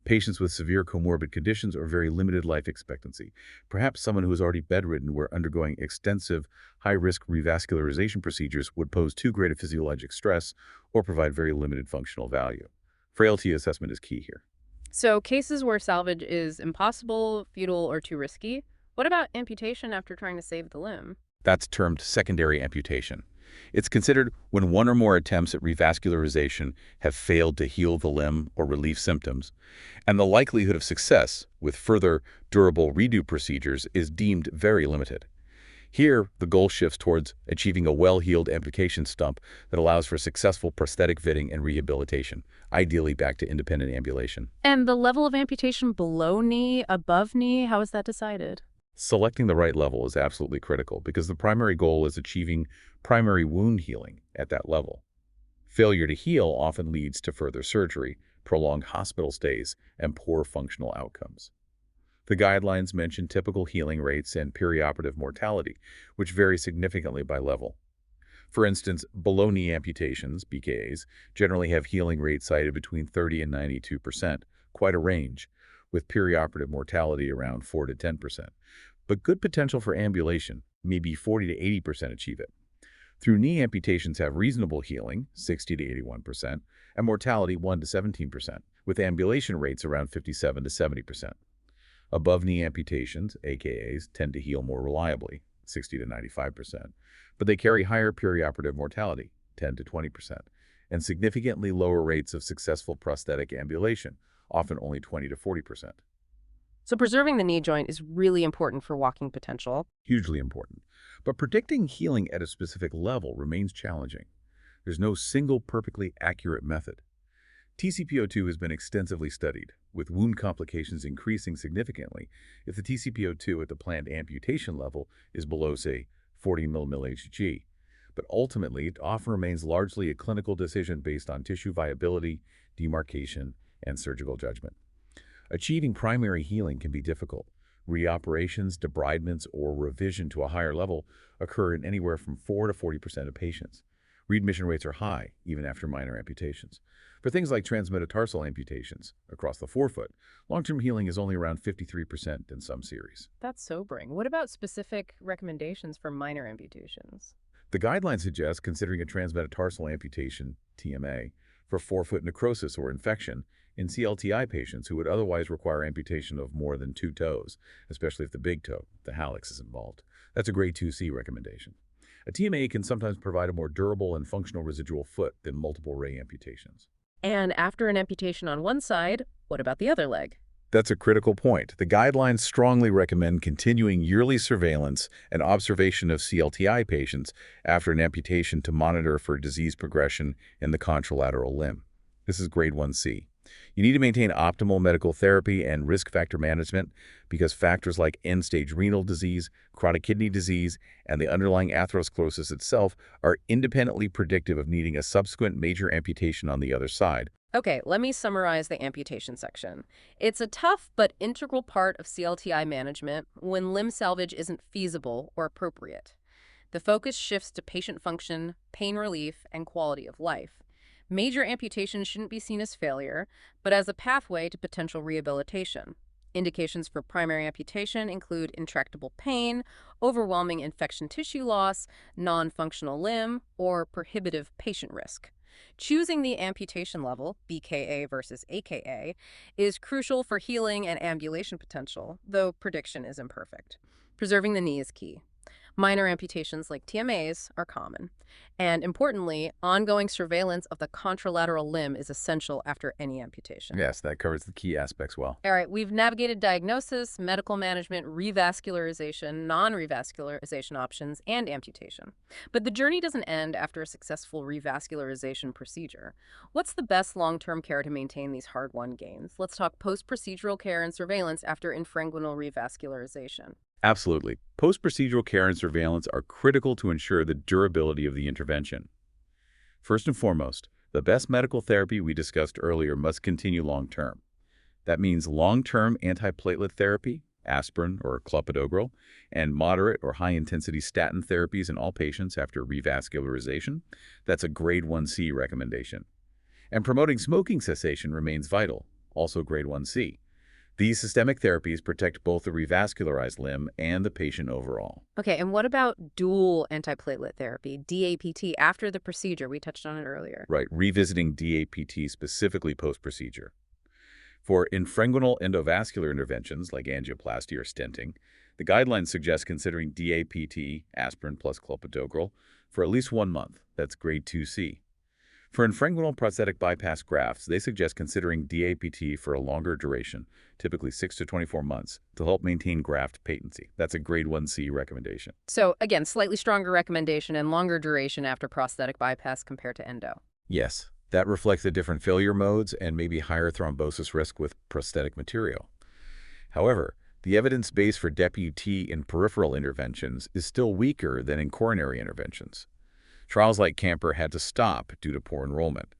Patients with severe comorbid conditions or very limited life expectancy, perhaps someone who is already bedridden where undergoing extensive, high-risk revascularization procedures would pose too great a physiologic stress or provide very limited functional value. Frailty assessment is key here. So cases where salvage is impossible, futile, or too risky? What about amputation after trying to save the limb? That's termed secondary amputation. It's considered when one or more attempts at revascularization have failed to heal the limb or relieve symptoms, and the likelihood of success with further durable redo procedures is deemed very limited. Here, the goal shifts towards achieving a well-healed amputation stump that allows for successful prosthetic fitting and rehabilitation, ideally back to independent ambulation. And the level of amputation below knee, above knee, how is that decided? Selecting the right level is absolutely critical because the primary goal is achieving primary wound healing at that level. Failure to heal often leads to further surgery, prolonged hospital stays, and poor functional outcomes. The guidelines mention typical healing rates and perioperative mortality, which vary significantly by level. For instance, below-knee amputations, BKAs, generally have healing rates cited between 30 and 92%, quite a range, with perioperative mortality around 4 to 10%. But good potential for ambulation, maybe 40 to 80% achieve it. Through knee amputations have reasonable healing, 60 to 81%, and mortality 1 to 17%, with ambulation rates around 57 to 70%. Above-knee amputations, AKAs, tend to heal more reliably, 60 to 95%, but they carry higher perioperative mortality, 10 to 20%, and significantly lower rates of successful prosthetic ambulation, often only 20 to 40%. So preserving the knee joint is really important for walking potential. Hugely important. But predicting healing at a specific level remains challenging. There's no single perfectly accurate method. TCPO2 has been extensively studied, with wound complications increasing significantly if the TCPO2 at the planned amputation level is below, say, 40 mmHg. But ultimately, it often remains largely a clinical decision based on tissue viability, demarcation, and surgical judgment. Achieving primary healing can be difficult. Reoperations, debridements, or revision to a higher level occur in anywhere from 4 to 40% of patients. Readmission rates are high, even after minor amputations. For things like transmetatarsal amputations across the forefoot, long-term healing is only around 53% in some series. That's sobering. What about specific recommendations for minor amputations? The guidelines suggest considering a transmetatarsal amputation, TMA, for forefoot necrosis or infection in CLTI patients who would otherwise require amputation of more than 2 toes, especially if the big toe, the hallux, is involved. That's a grade 2C recommendation. A TMA can sometimes provide a more durable and functional residual foot than multiple ray amputations. And after an amputation on one side, what about the other leg? That's a critical point. The guidelines strongly recommend continuing yearly surveillance and observation of CLTI patients after an amputation to monitor for disease progression in the contralateral limb. This is grade 1C. You need to maintain optimal medical therapy and risk factor management because factors like end-stage renal disease, chronic kidney disease, and the underlying atherosclerosis itself are independently predictive of needing a subsequent major amputation on the other side. Okay, let me summarize the amputation section. It's a tough but integral part of CLTI management when limb salvage isn't feasible or appropriate. The focus shifts to patient function, pain relief, and quality of life. Major amputation shouldn't be seen as failure, but as a pathway to potential rehabilitation. Indications for primary amputation include intractable pain, overwhelming infection tissue loss, non-functional limb, or prohibitive patient risk. Choosing the amputation level, BKA versus AKA, is crucial for healing and ambulation potential, though prediction is imperfect. Preserving the knee is key. Minor amputations like TMAs are common. And importantly, ongoing surveillance of the contralateral limb is essential after any amputation. Yes, that covers the key aspects well. All right, we've navigated diagnosis, medical management, revascularization, non-revascularization options, and amputation. But the journey doesn't end after a successful revascularization procedure. What's the best long-term care to maintain these hard-won gains? Let's talk post-procedural care and surveillance after infraguinal revascularization. Absolutely. Post-procedural care and surveillance are critical to ensure the durability of the intervention. First and foremost, the best medical therapy we discussed earlier must continue long-term. That means long-term antiplatelet therapy, aspirin or clopidogrel, and moderate or high-intensity statin therapies in all patients after revascularization. That's a grade 1C recommendation. And promoting smoking cessation remains vital, also grade 1C. These systemic therapies protect both the revascularized limb and the patient overall. Okay, and what about dual antiplatelet therapy, DAPT, after the procedure? We touched on it earlier. Right, revisiting DAPT specifically post-procedure. For infraguinal endovascular interventions like angioplasty or stenting, the guidelines suggest considering DAPT, aspirin plus clopidogrel, for at least 1 month. That's grade 2C. For infraguinal prosthetic bypass grafts, they suggest considering DAPT for a longer duration, typically 6 to 24 months, to help maintain graft patency. That's a grade 1C recommendation. So, again, slightly stronger recommendation and longer duration after prosthetic bypass compared to endo. Yes, that reflects the different failure modes and maybe higher thrombosis risk with prosthetic material. However, the evidence base for DAPT in peripheral interventions is still weaker than in coronary interventions. Trials like Camper had to stop due to poor enrollment.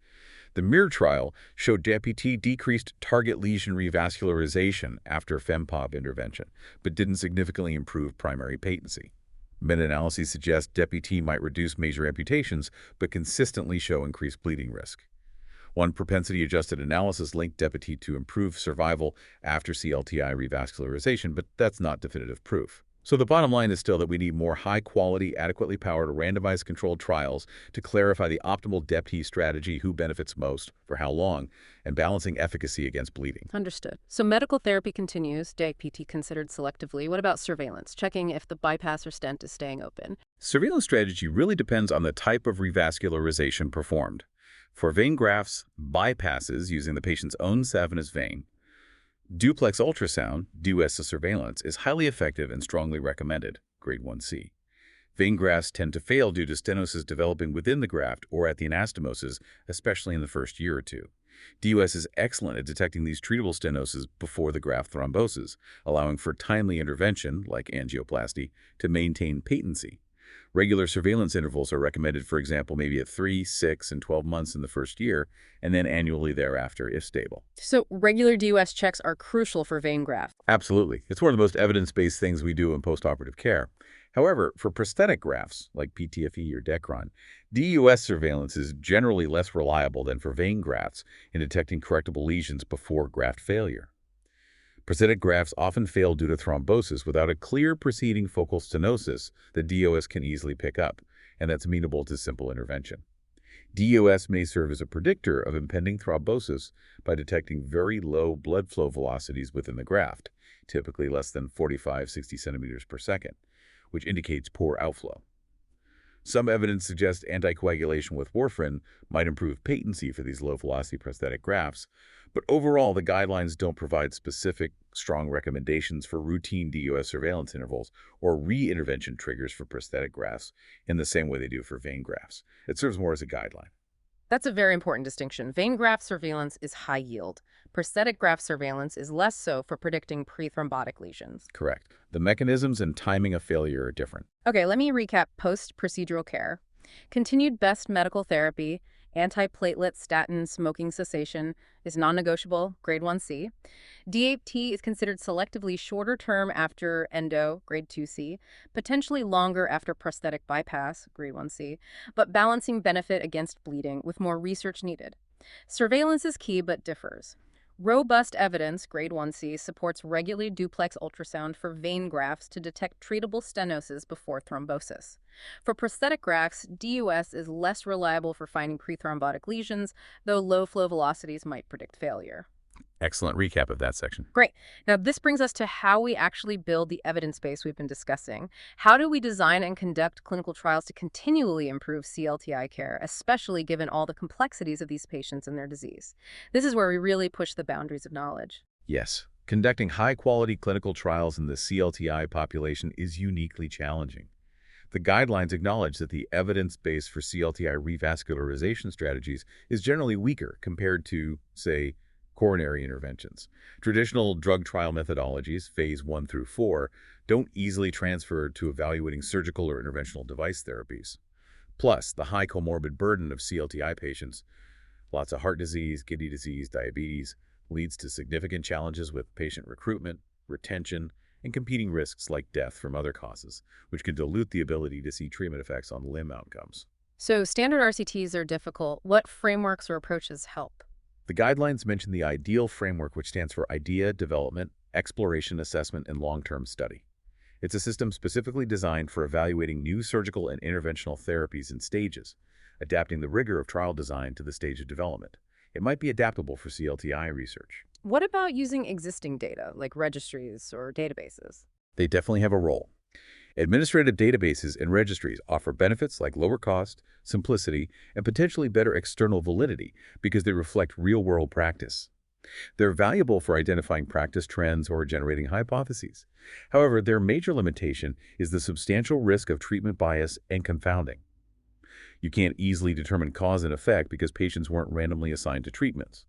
The MIRROR trial showed DAPT decreased target lesion revascularization after FEMPOB intervention, but didn't significantly improve primary patency. Meta-analyses suggest DAPT might reduce major amputations, but consistently show increased bleeding risk. One propensity-adjusted analysis linked DAPT to improved survival after CLTI revascularization, but that's not definitive proof. So the bottom line is still that we need more high-quality, adequately powered, randomized controlled trials to clarify the optimal DAPT strategy, who benefits most, for how long, and balancing efficacy against bleeding. Understood. So medical therapy continues, DAPT considered selectively. What about surveillance, checking if the bypass or stent is staying open? Surveillance strategy really depends on the type of revascularization performed. For vein grafts, bypasses using the patient's own saphenous vein, Duplex ultrasound, due as a surveillance, is highly effective and strongly recommended, grade 1C. Vein grafts tend to fail due to stenosis developing within the graft or at the anastomosis, especially in the first year or two. DUS is excellent at detecting these treatable stenoses before the graft thromboses, allowing for timely intervention, like angioplasty, to maintain patency. Regular surveillance intervals are recommended, for example, maybe at 3, 6, and 12 months in the first year, and then annually thereafter if stable. So regular DUS checks are crucial for vein grafts. Absolutely. It's one of the most evidence-based things we do in postoperative care. However, for prosthetic grafts, like PTFE or Decron, DUS surveillance is generally less reliable than for vein grafts in detecting correctable lesions before graft failure. Prosthetic grafts often fail due to thrombosis without a clear preceding focal stenosis that DUS can easily pick up, and that's amenable to simple intervention. DUS may serve as a predictor of impending thrombosis by detecting very low blood flow velocities within the graft, typically less than 45-60 centimeters per second, which indicates poor outflow. Some evidence suggests anticoagulation with warfarin might improve patency for these low-velocity prosthetic grafts, but overall, the guidelines don't provide specific, strong recommendations for routine DUS surveillance intervals or re-intervention triggers for prosthetic grafts in the same way they do for vein grafts. It serves more as a guideline. That's a very important distinction. Vein graft surveillance is high yield. Prosthetic graft surveillance is less so for predicting pre-thrombotic lesions. Correct. The mechanisms and timing of failure are different. Okay, let me recap post-procedural care. Continued best medical therapy, antiplatelet statin smoking cessation is non-negotiable, grade 1C. DAT is considered selectively shorter term after endo, grade 2C, potentially longer after prosthetic bypass, grade 1C, but balancing benefit against bleeding with more research needed. Surveillance is key but differs. Robust evidence, grade 1C, supports regular duplex ultrasound for vein grafts to detect treatable stenosis before thrombosis. For prosthetic grafts, DUS is less reliable for finding pre-thrombotic lesions, though low flow velocities might predict failure. Excellent recap of that section. Great. Now, this brings us to how we actually build the evidence base we've been discussing. How do we design and conduct clinical trials to continually improve CLTI care, especially given all the complexities of these patients and their disease? This is where we really push the boundaries of knowledge. Yes, conducting high-quality clinical trials in the CLTI population is uniquely challenging. The guidelines acknowledge that the evidence base for CLTI revascularization strategies is generally weaker compared to, say, coronary interventions. Traditional drug trial methodologies, phase 1 through 4, don't easily transfer to evaluating surgical or interventional device therapies. Plus, the high comorbid burden of CLTI patients, lots of heart disease, kidney disease, diabetes, leads to significant challenges with patient recruitment, retention, and competing risks like death from other causes, which can dilute the ability to see treatment effects on limb outcomes. So standard RCTs are difficult. What frameworks or approaches help? The guidelines mention the IDEAL framework, which stands for Idea, Development, Exploration, Assessment, and Long-Term Study. It's a system specifically designed for evaluating new surgical and interventional therapies in stages, adapting the rigor of trial design to the stage of development. It might be adaptable for CLTI research. What about using existing data, like registries or databases? They definitely have a role. Administrative databases and registries offer benefits like lower cost, simplicity, and potentially better external validity because they reflect real-world practice. They're valuable for identifying practice trends or generating hypotheses. However, their major limitation is the substantial risk of treatment bias and confounding. You can't easily determine cause and effect because patients weren't randomly assigned to treatments.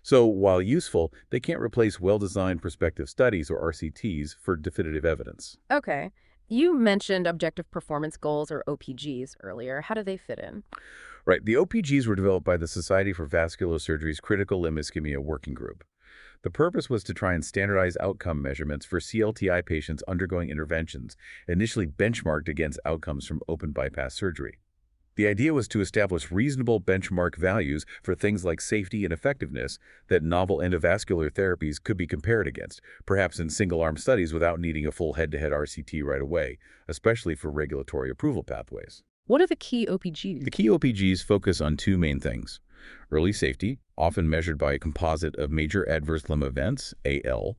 So, while useful, they can't replace well-designed prospective studies or RCTs for definitive evidence. Okay. You mentioned objective performance goals, or OPGs, earlier. How do they fit in? Right. The OPGs were developed by the Society for Vascular Surgery's Critical Limb Ischemia Working Group. The purpose was to try and standardize outcome measurements for CLTI patients undergoing interventions, initially benchmarked against outcomes from open bypass surgery. The idea was to establish reasonable benchmark values for things like safety and effectiveness that novel endovascular therapies could be compared against, perhaps in single-arm studies without needing a full head-to-head RCT right away, especially for regulatory approval pathways. What are the key OPGs? The key OPGs focus on two main things: early safety, often measured by a composite of major adverse limb events, AL,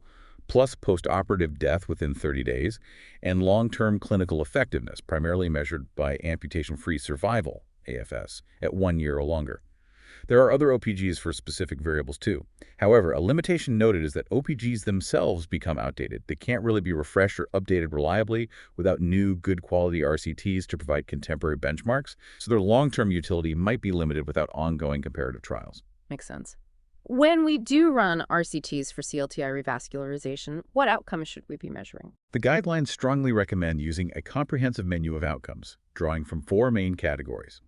plus postoperative death within 30 days, and long-term clinical effectiveness, primarily measured by amputation-free survival, AFS, at 1 year or longer. There are other OPGs for specific variables too. However, a limitation noted is that OPGs themselves become outdated. They can't really be refreshed or updated reliably without new, good quality RCTs to provide contemporary benchmarks, so their long-term utility might be limited without ongoing comparative trials. Makes sense. When we do run RCTs for CLTI revascularization, what outcomes should we be measuring? The guidelines strongly recommend using a comprehensive menu of outcomes, drawing from 4 main categories.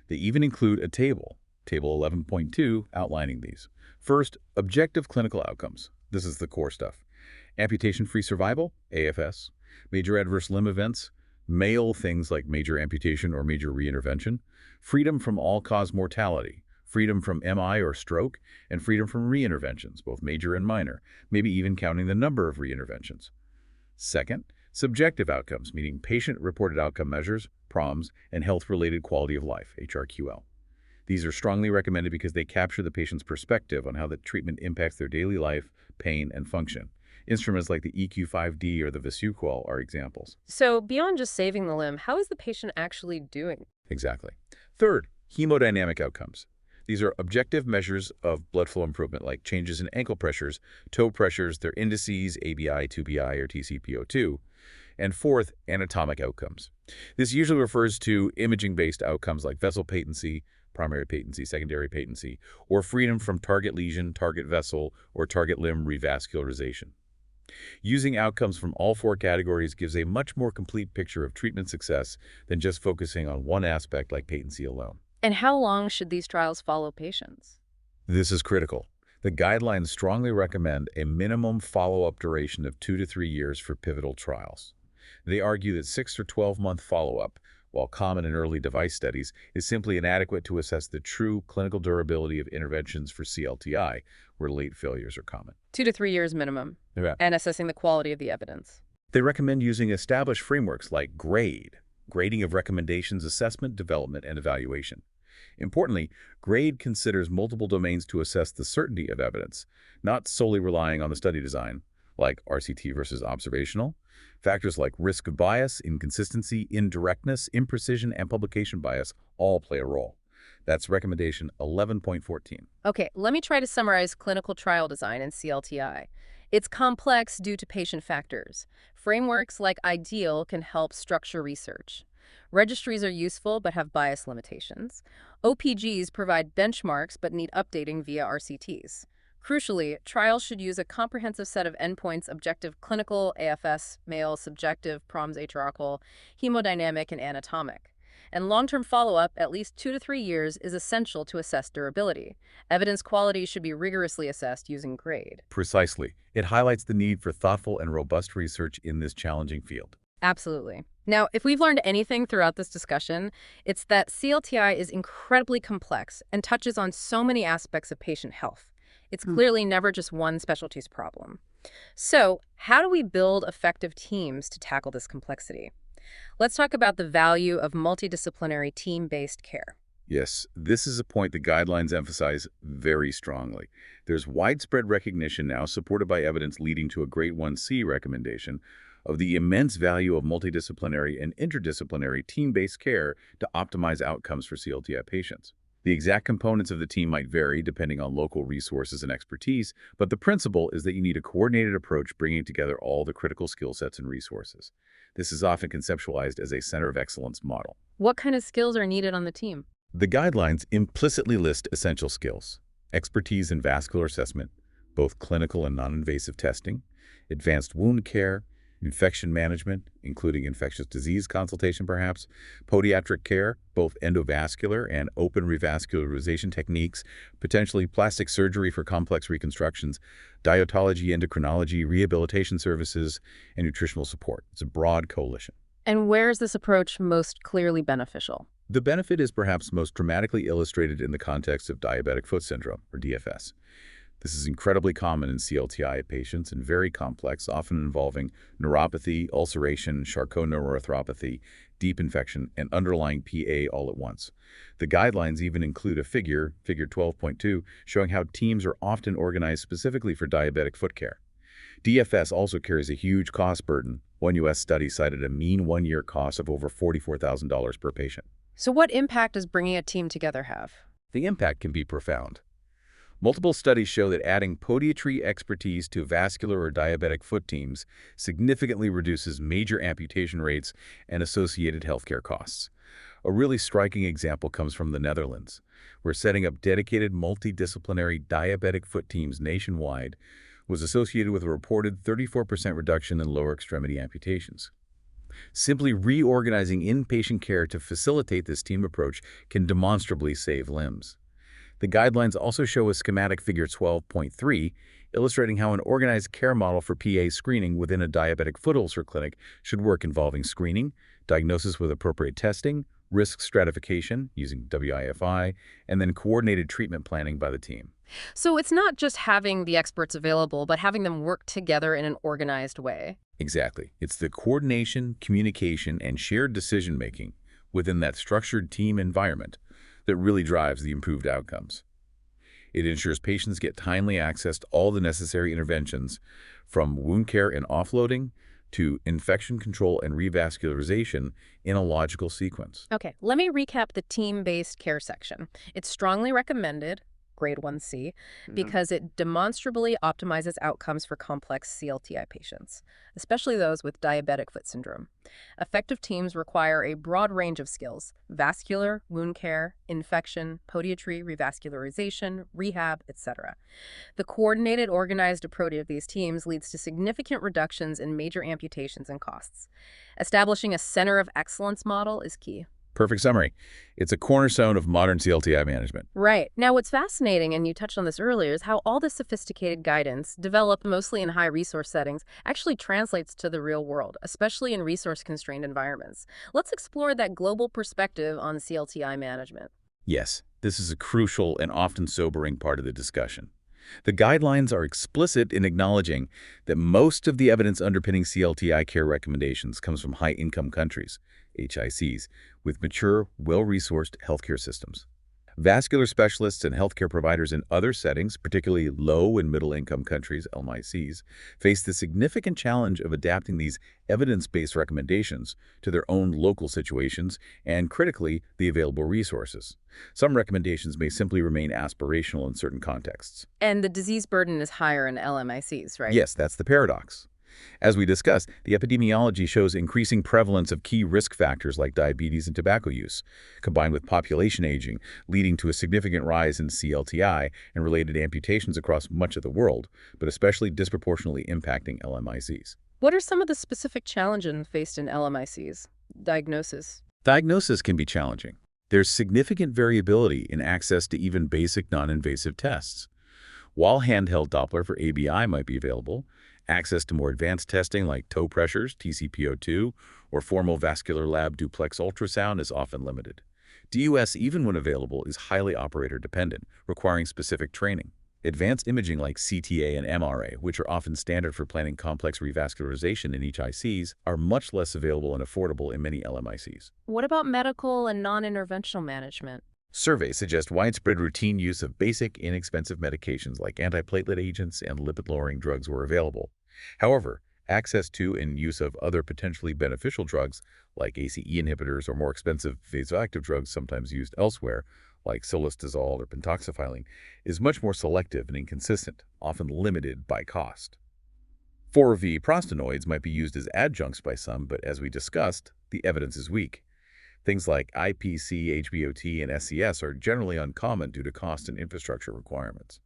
They even include a table, Table 11.2, outlining these. First, objective clinical outcomes. This is the core stuff. Amputation-free survival, AFS. Major adverse limb events, male things like major amputation or major reintervention. Freedom from all-cause mortality. Freedom from MI or stroke, and freedom from reinterventions, both major and minor, maybe even counting the number of reinterventions. Second, subjective outcomes, meaning patient-reported outcome measures, PROMs, and health-related quality of life, HRQL. These are strongly recommended because they capture the patient's perspective on how the treatment impacts their daily life, pain, and function. Instruments like the EQ5D or the VASUQOL are examples. So beyond just saving the limb, how is the patient actually doing? Exactly. Third, hemodynamic outcomes. These are objective measures of blood flow improvement, like changes in ankle pressures, toe pressures, their indices, ABI, 2BI, or TCPO2. And fourth, anatomic outcomes. This usually refers to imaging-based outcomes like vessel patency, primary patency, secondary patency, or freedom from target lesion, target vessel, or target limb revascularization. Using outcomes from all 4 categories gives a much more complete picture of treatment success than just focusing on one aspect like patency alone. And how long should these trials follow patients? This is critical. The guidelines strongly recommend a minimum follow-up duration of 2 to 3 years for pivotal trials. They argue that 6 or 12-month follow-up, while common in early device studies, is simply inadequate to assess the true clinical durability of interventions for CLTI, where late failures are common. 2 to 3 years minimum, Yeah. and assessing the quality of the evidence. They recommend using established frameworks like grading of recommendations, assessment, development, and evaluation. Importantly, GRADE considers multiple domains to assess the certainty of evidence, not solely relying on the study design, like RCT versus observational. Factors like risk of bias, inconsistency, indirectness, imprecision, and publication bias all play a role. That's recommendation 11.14. Okay, let me try to summarize clinical trial design in CLTI. It's complex due to patient factors. Frameworks like IDEAL can help structure research. Registries are useful but have bias limitations. OPGs provide benchmarks but need updating via RCTs. Crucially, trials should use a comprehensive set of endpoints: objective clinical, AFS, male, subjective, PROMS, HRQL, hemodynamic, and anatomic. And long-term follow-up, at least 2 to 3 years, is essential to assess durability. Evidence quality should be rigorously assessed using GRADE. Precisely. It highlights the need for thoughtful and robust research in this challenging field. Absolutely. Now, if we've learned anything throughout this discussion, it's that CLTI is incredibly complex and touches on so many aspects of patient health. It's clearly never just one specialty's problem. So, how do we build effective teams to tackle this complexity? Let's talk about the value of multidisciplinary team-based care. Yes, this is a point the guidelines emphasize very strongly. There's widespread recognition now, supported by evidence leading to a Grade 1C recommendation, of the immense value of multidisciplinary and interdisciplinary team-based care to optimize outcomes for CLTI patients. The exact components of the team might vary depending on local resources and expertise, but the principle is that you need a coordinated approach bringing together all the critical skill sets and resources. This is often conceptualized as a center of excellence model. What kind of skills are needed on the team? The guidelines implicitly list essential skills: expertise in vascular assessment, both clinical and non-invasive testing, advanced wound care, infection management, including infectious disease consultation perhaps, podiatric care, both endovascular and open revascularization techniques, potentially plastic surgery for complex reconstructions, dietology, endocrinology, rehabilitation services, and nutritional support. It's a broad coalition. And where is this approach most clearly beneficial? The benefit is perhaps most dramatically illustrated in the context of diabetic foot syndrome, or DFS. This is incredibly common in CLTI patients and very complex, often involving neuropathy, ulceration, Charcot-neuroarthropathy, deep infection, and underlying PA all at once. The guidelines even include a figure 12.2, showing how teams are often organized specifically for diabetic foot care. DFS also carries a huge cost burden. One U.S. study cited a mean one-year cost of over $44,000 per patient. So what impact does bringing a team together have? the impact can be profound. Multiple studies show that adding podiatry expertise to vascular or diabetic foot teams significantly reduces major amputation rates and associated healthcare costs. A really striking example comes from the Netherlands, where setting up dedicated multidisciplinary diabetic foot teams nationwide was associated with a reported 34% reduction in lower extremity amputations. Simply reorganizing inpatient care to facilitate this team approach can demonstrably save limbs. The guidelines also show a schematic figure 12.3, illustrating how an organized care model for PA screening within a diabetic foot ulcer clinic should work, involving screening, diagnosis with appropriate testing, risk stratification using WIFI, and then coordinated treatment planning by the team. So it's not just having the experts available, but having them work together in an organized way. Exactly. It's the coordination, communication, and shared decision-making within that structured team environment that really drives the improved outcomes. It ensures patients get timely access to all the necessary interventions, from wound care and offloading to infection control and revascularization, in a logical sequence. Okay, let me recap the team-based care section. It's strongly recommended, grade 1C, because it demonstrably optimizes outcomes for complex CLTI patients, especially those with diabetic foot syndrome. Effective teams require a broad range of skills: vascular, wound care, infection, podiatry, revascularization, rehab, etc. The coordinated, organized approach of these teams leads to significant reductions in major amputations and costs. Establishing a center of excellence model is key. Perfect summary. It's a cornerstone of modern CLTI management. Right. Now, what's fascinating, and you touched on this earlier, is how all this sophisticated guidance, developed mostly in high-resource settings, actually translates to the real world, especially in resource-constrained environments. Let's explore that global perspective on CLTI management. Yes, this is a crucial and often sobering part of the discussion. The guidelines are explicit in acknowledging that most of the evidence underpinning CLTI care recommendations comes from high-income countries, HICs, with mature, well-resourced healthcare systems. Vascular specialists and healthcare providers in other settings, particularly low- and middle-income countries, LMICs, face the significant challenge of adapting these evidence-based recommendations to their own local situations and, critically, the available resources. Some recommendations may simply remain aspirational in certain contexts. And the disease burden is higher in LMICs, right? Yes, that's the paradox. As we discussed, the epidemiology shows increasing prevalence of key risk factors like diabetes and tobacco use, combined with population aging, leading to a significant rise in CLTI and related amputations across much of the world, but especially disproportionately impacting LMICs. What are some of the specific challenges faced in LMICs? Diagnosis. Diagnosis can be challenging. There's significant variability in access to even basic non-invasive tests. While handheld Doppler for ABI might be available, access to more advanced testing like toe pressures, TCPO2, or formal vascular lab duplex ultrasound is often limited. DUS, even when available, is highly operator-dependent, requiring specific training. Advanced imaging like CTA and MRA, which are often standard for planning complex revascularization in HICs, are much less available and affordable in many LMICs. What about medical and non-interventional management? Surveys suggest widespread routine use of basic, inexpensive medications like antiplatelet agents and lipid-lowering drugs were available. However, access to and use of other potentially beneficial drugs like ACE inhibitors or more expensive vasoactive drugs sometimes used elsewhere, like silostazole or pentoxifylline, is much more selective and inconsistent, often limited by cost. 4V prostanoids might be used as adjuncts by some, but as we discussed, the evidence is weak. Things like IPC, HBOT, and SCS are generally uncommon due to cost and infrastructure requirements.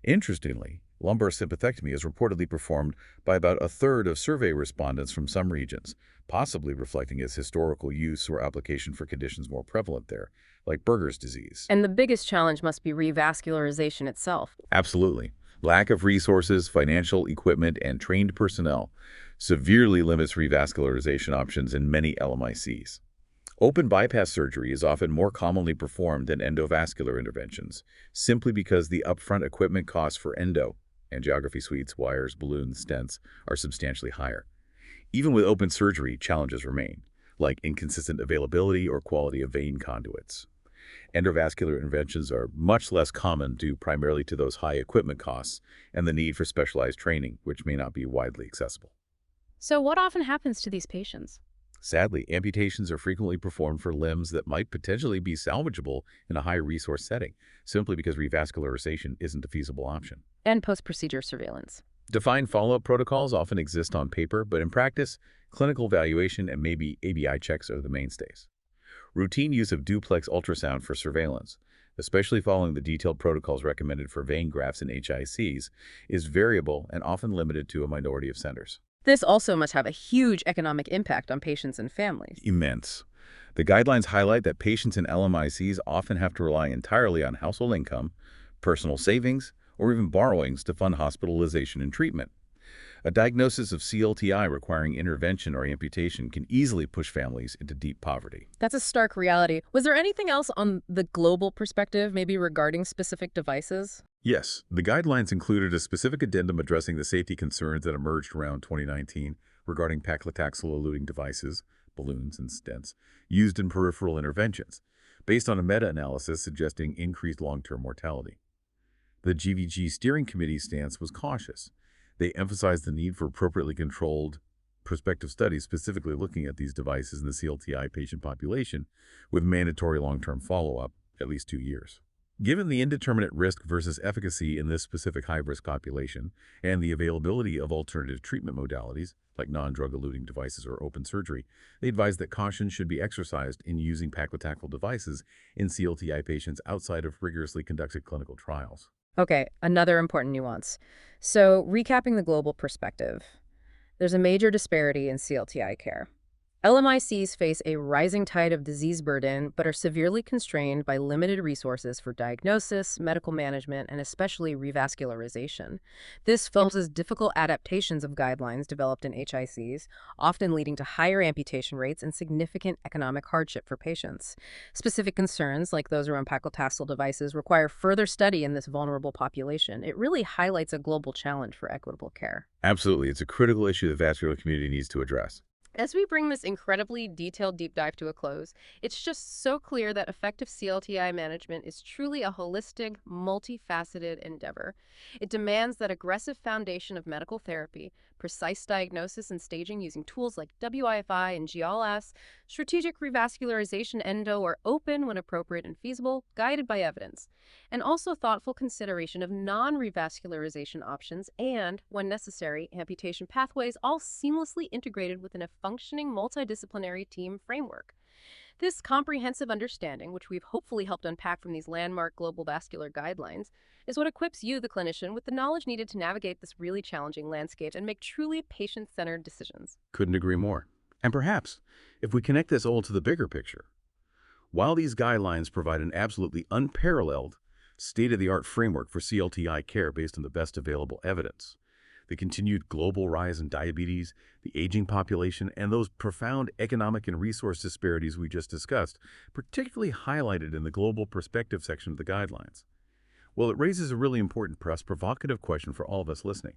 Interestingly, lumbar sympathectomy is reportedly performed by about a third of survey respondents from some regions, possibly reflecting its historical use or application for conditions more prevalent there, like Berger's disease. And the biggest challenge must be revascularization itself. Absolutely. Lack of resources, financial equipment, and trained personnel severely limits revascularization options in many LMICs. Open bypass surgery is often more commonly performed than endovascular interventions, simply because the upfront equipment costs for endo, angiography suites, wires, balloons, stents, are substantially higher. Even with open surgery, challenges remain, like inconsistent availability or quality of vein conduits. Endovascular interventions are much less common due primarily to those high equipment costs and the need for specialized training, which may not be widely accessible. So what often happens to these patients? Sadly, amputations are frequently performed for limbs that might potentially be salvageable in a high-resource setting, simply because revascularization isn't a feasible option. And post-procedure surveillance. Defined follow-up protocols often exist on paper, but in practice, clinical evaluation and maybe ABI checks are the mainstays. Routine use of duplex ultrasound for surveillance, especially following the detailed protocols recommended for vein grafts in HICs, is variable and often limited to a minority of centers. This also must have a huge economic impact on patients and families. Immense. The guidelines highlight that patients in LMICs often have to rely entirely on household income, personal savings, or even borrowings to fund hospitalization and treatment. A diagnosis of CLTI requiring intervention or amputation can easily push families into deep poverty. That's a stark reality. Was there anything else on the global perspective, maybe regarding specific devices? Yes, the guidelines included a specific addendum addressing the safety concerns that emerged around 2019 regarding paclitaxel-eluting devices, balloons and stents, used in peripheral interventions, based on a meta-analysis suggesting increased long-term mortality. The GVG steering committee's stance was cautious. They emphasized the need for appropriately controlled prospective studies specifically looking at these devices in the CLTI patient population with mandatory long-term follow-up, at least 2 years. Given the indeterminate risk versus efficacy in this specific high-risk population and the availability of alternative treatment modalities, like non-drug-eluting devices or open surgery, they advised that caution should be exercised in using paclitaxel devices in CLTI patients outside of rigorously conducted clinical trials. Okay, another important nuance. So, recapping the global perspective, there's a major disparity in CLTI care. LMICs face a rising tide of disease burden, but are severely constrained by limited resources for diagnosis, medical management, and especially revascularization. This forces difficult adaptations of guidelines developed in HICs, often leading to higher amputation rates and significant economic hardship for patients. Specific concerns, like those around paclitaxel devices, require further study in this vulnerable population. It really highlights a global challenge for equitable care. Absolutely, it's a critical issue the vascular community needs to address. As we bring this incredibly detailed deep dive to a close, it's just so clear that effective CLTI management is truly a holistic, multifaceted endeavor. It demands that aggressive foundation of medical therapy, precise diagnosis and staging using tools like WIFI and GLS, strategic revascularization endo or open when appropriate and feasible, guided by evidence, and also thoughtful consideration of non-revascularization options and, when necessary, amputation pathways, all seamlessly integrated within a functioning multidisciplinary team framework. This comprehensive understanding, which we've hopefully helped unpack from these landmark global vascular guidelines, is what equips you, the clinician, with the knowledge needed to navigate this really challenging landscape and make truly patient-centered decisions. Couldn't agree more. And perhaps, if we connect this all to the bigger picture, while these guidelines provide an absolutely unparalleled, state-of-the-art framework for CLTI care based on the best available evidence, the continued global rise in diabetes, the aging population, and those profound economic and resource disparities we just discussed, particularly highlighted in the global perspective section of the guidelines. Well, it raises a really important, perhaps provocative question for all of us listening.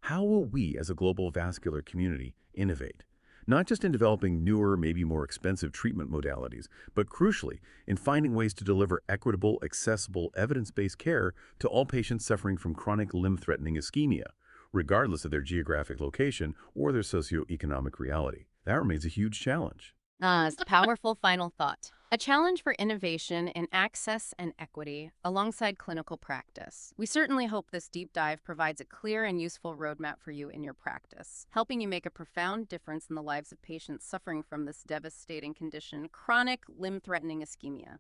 How will we, as a global vascular community, innovate? Not just in developing newer, maybe more expensive treatment modalities, but crucially, in finding ways to deliver equitable, accessible, evidence-based care to all patients suffering from chronic limb-threatening ischemia, regardless of their geographic location or their socioeconomic reality. That remains a huge challenge. It's a powerful final thought. A challenge for innovation in access and equity alongside clinical practice. We certainly hope this deep dive provides a clear and useful roadmap for you in your practice, helping you make a profound difference in the lives of patients suffering from this devastating condition, chronic limb-threatening ischemia.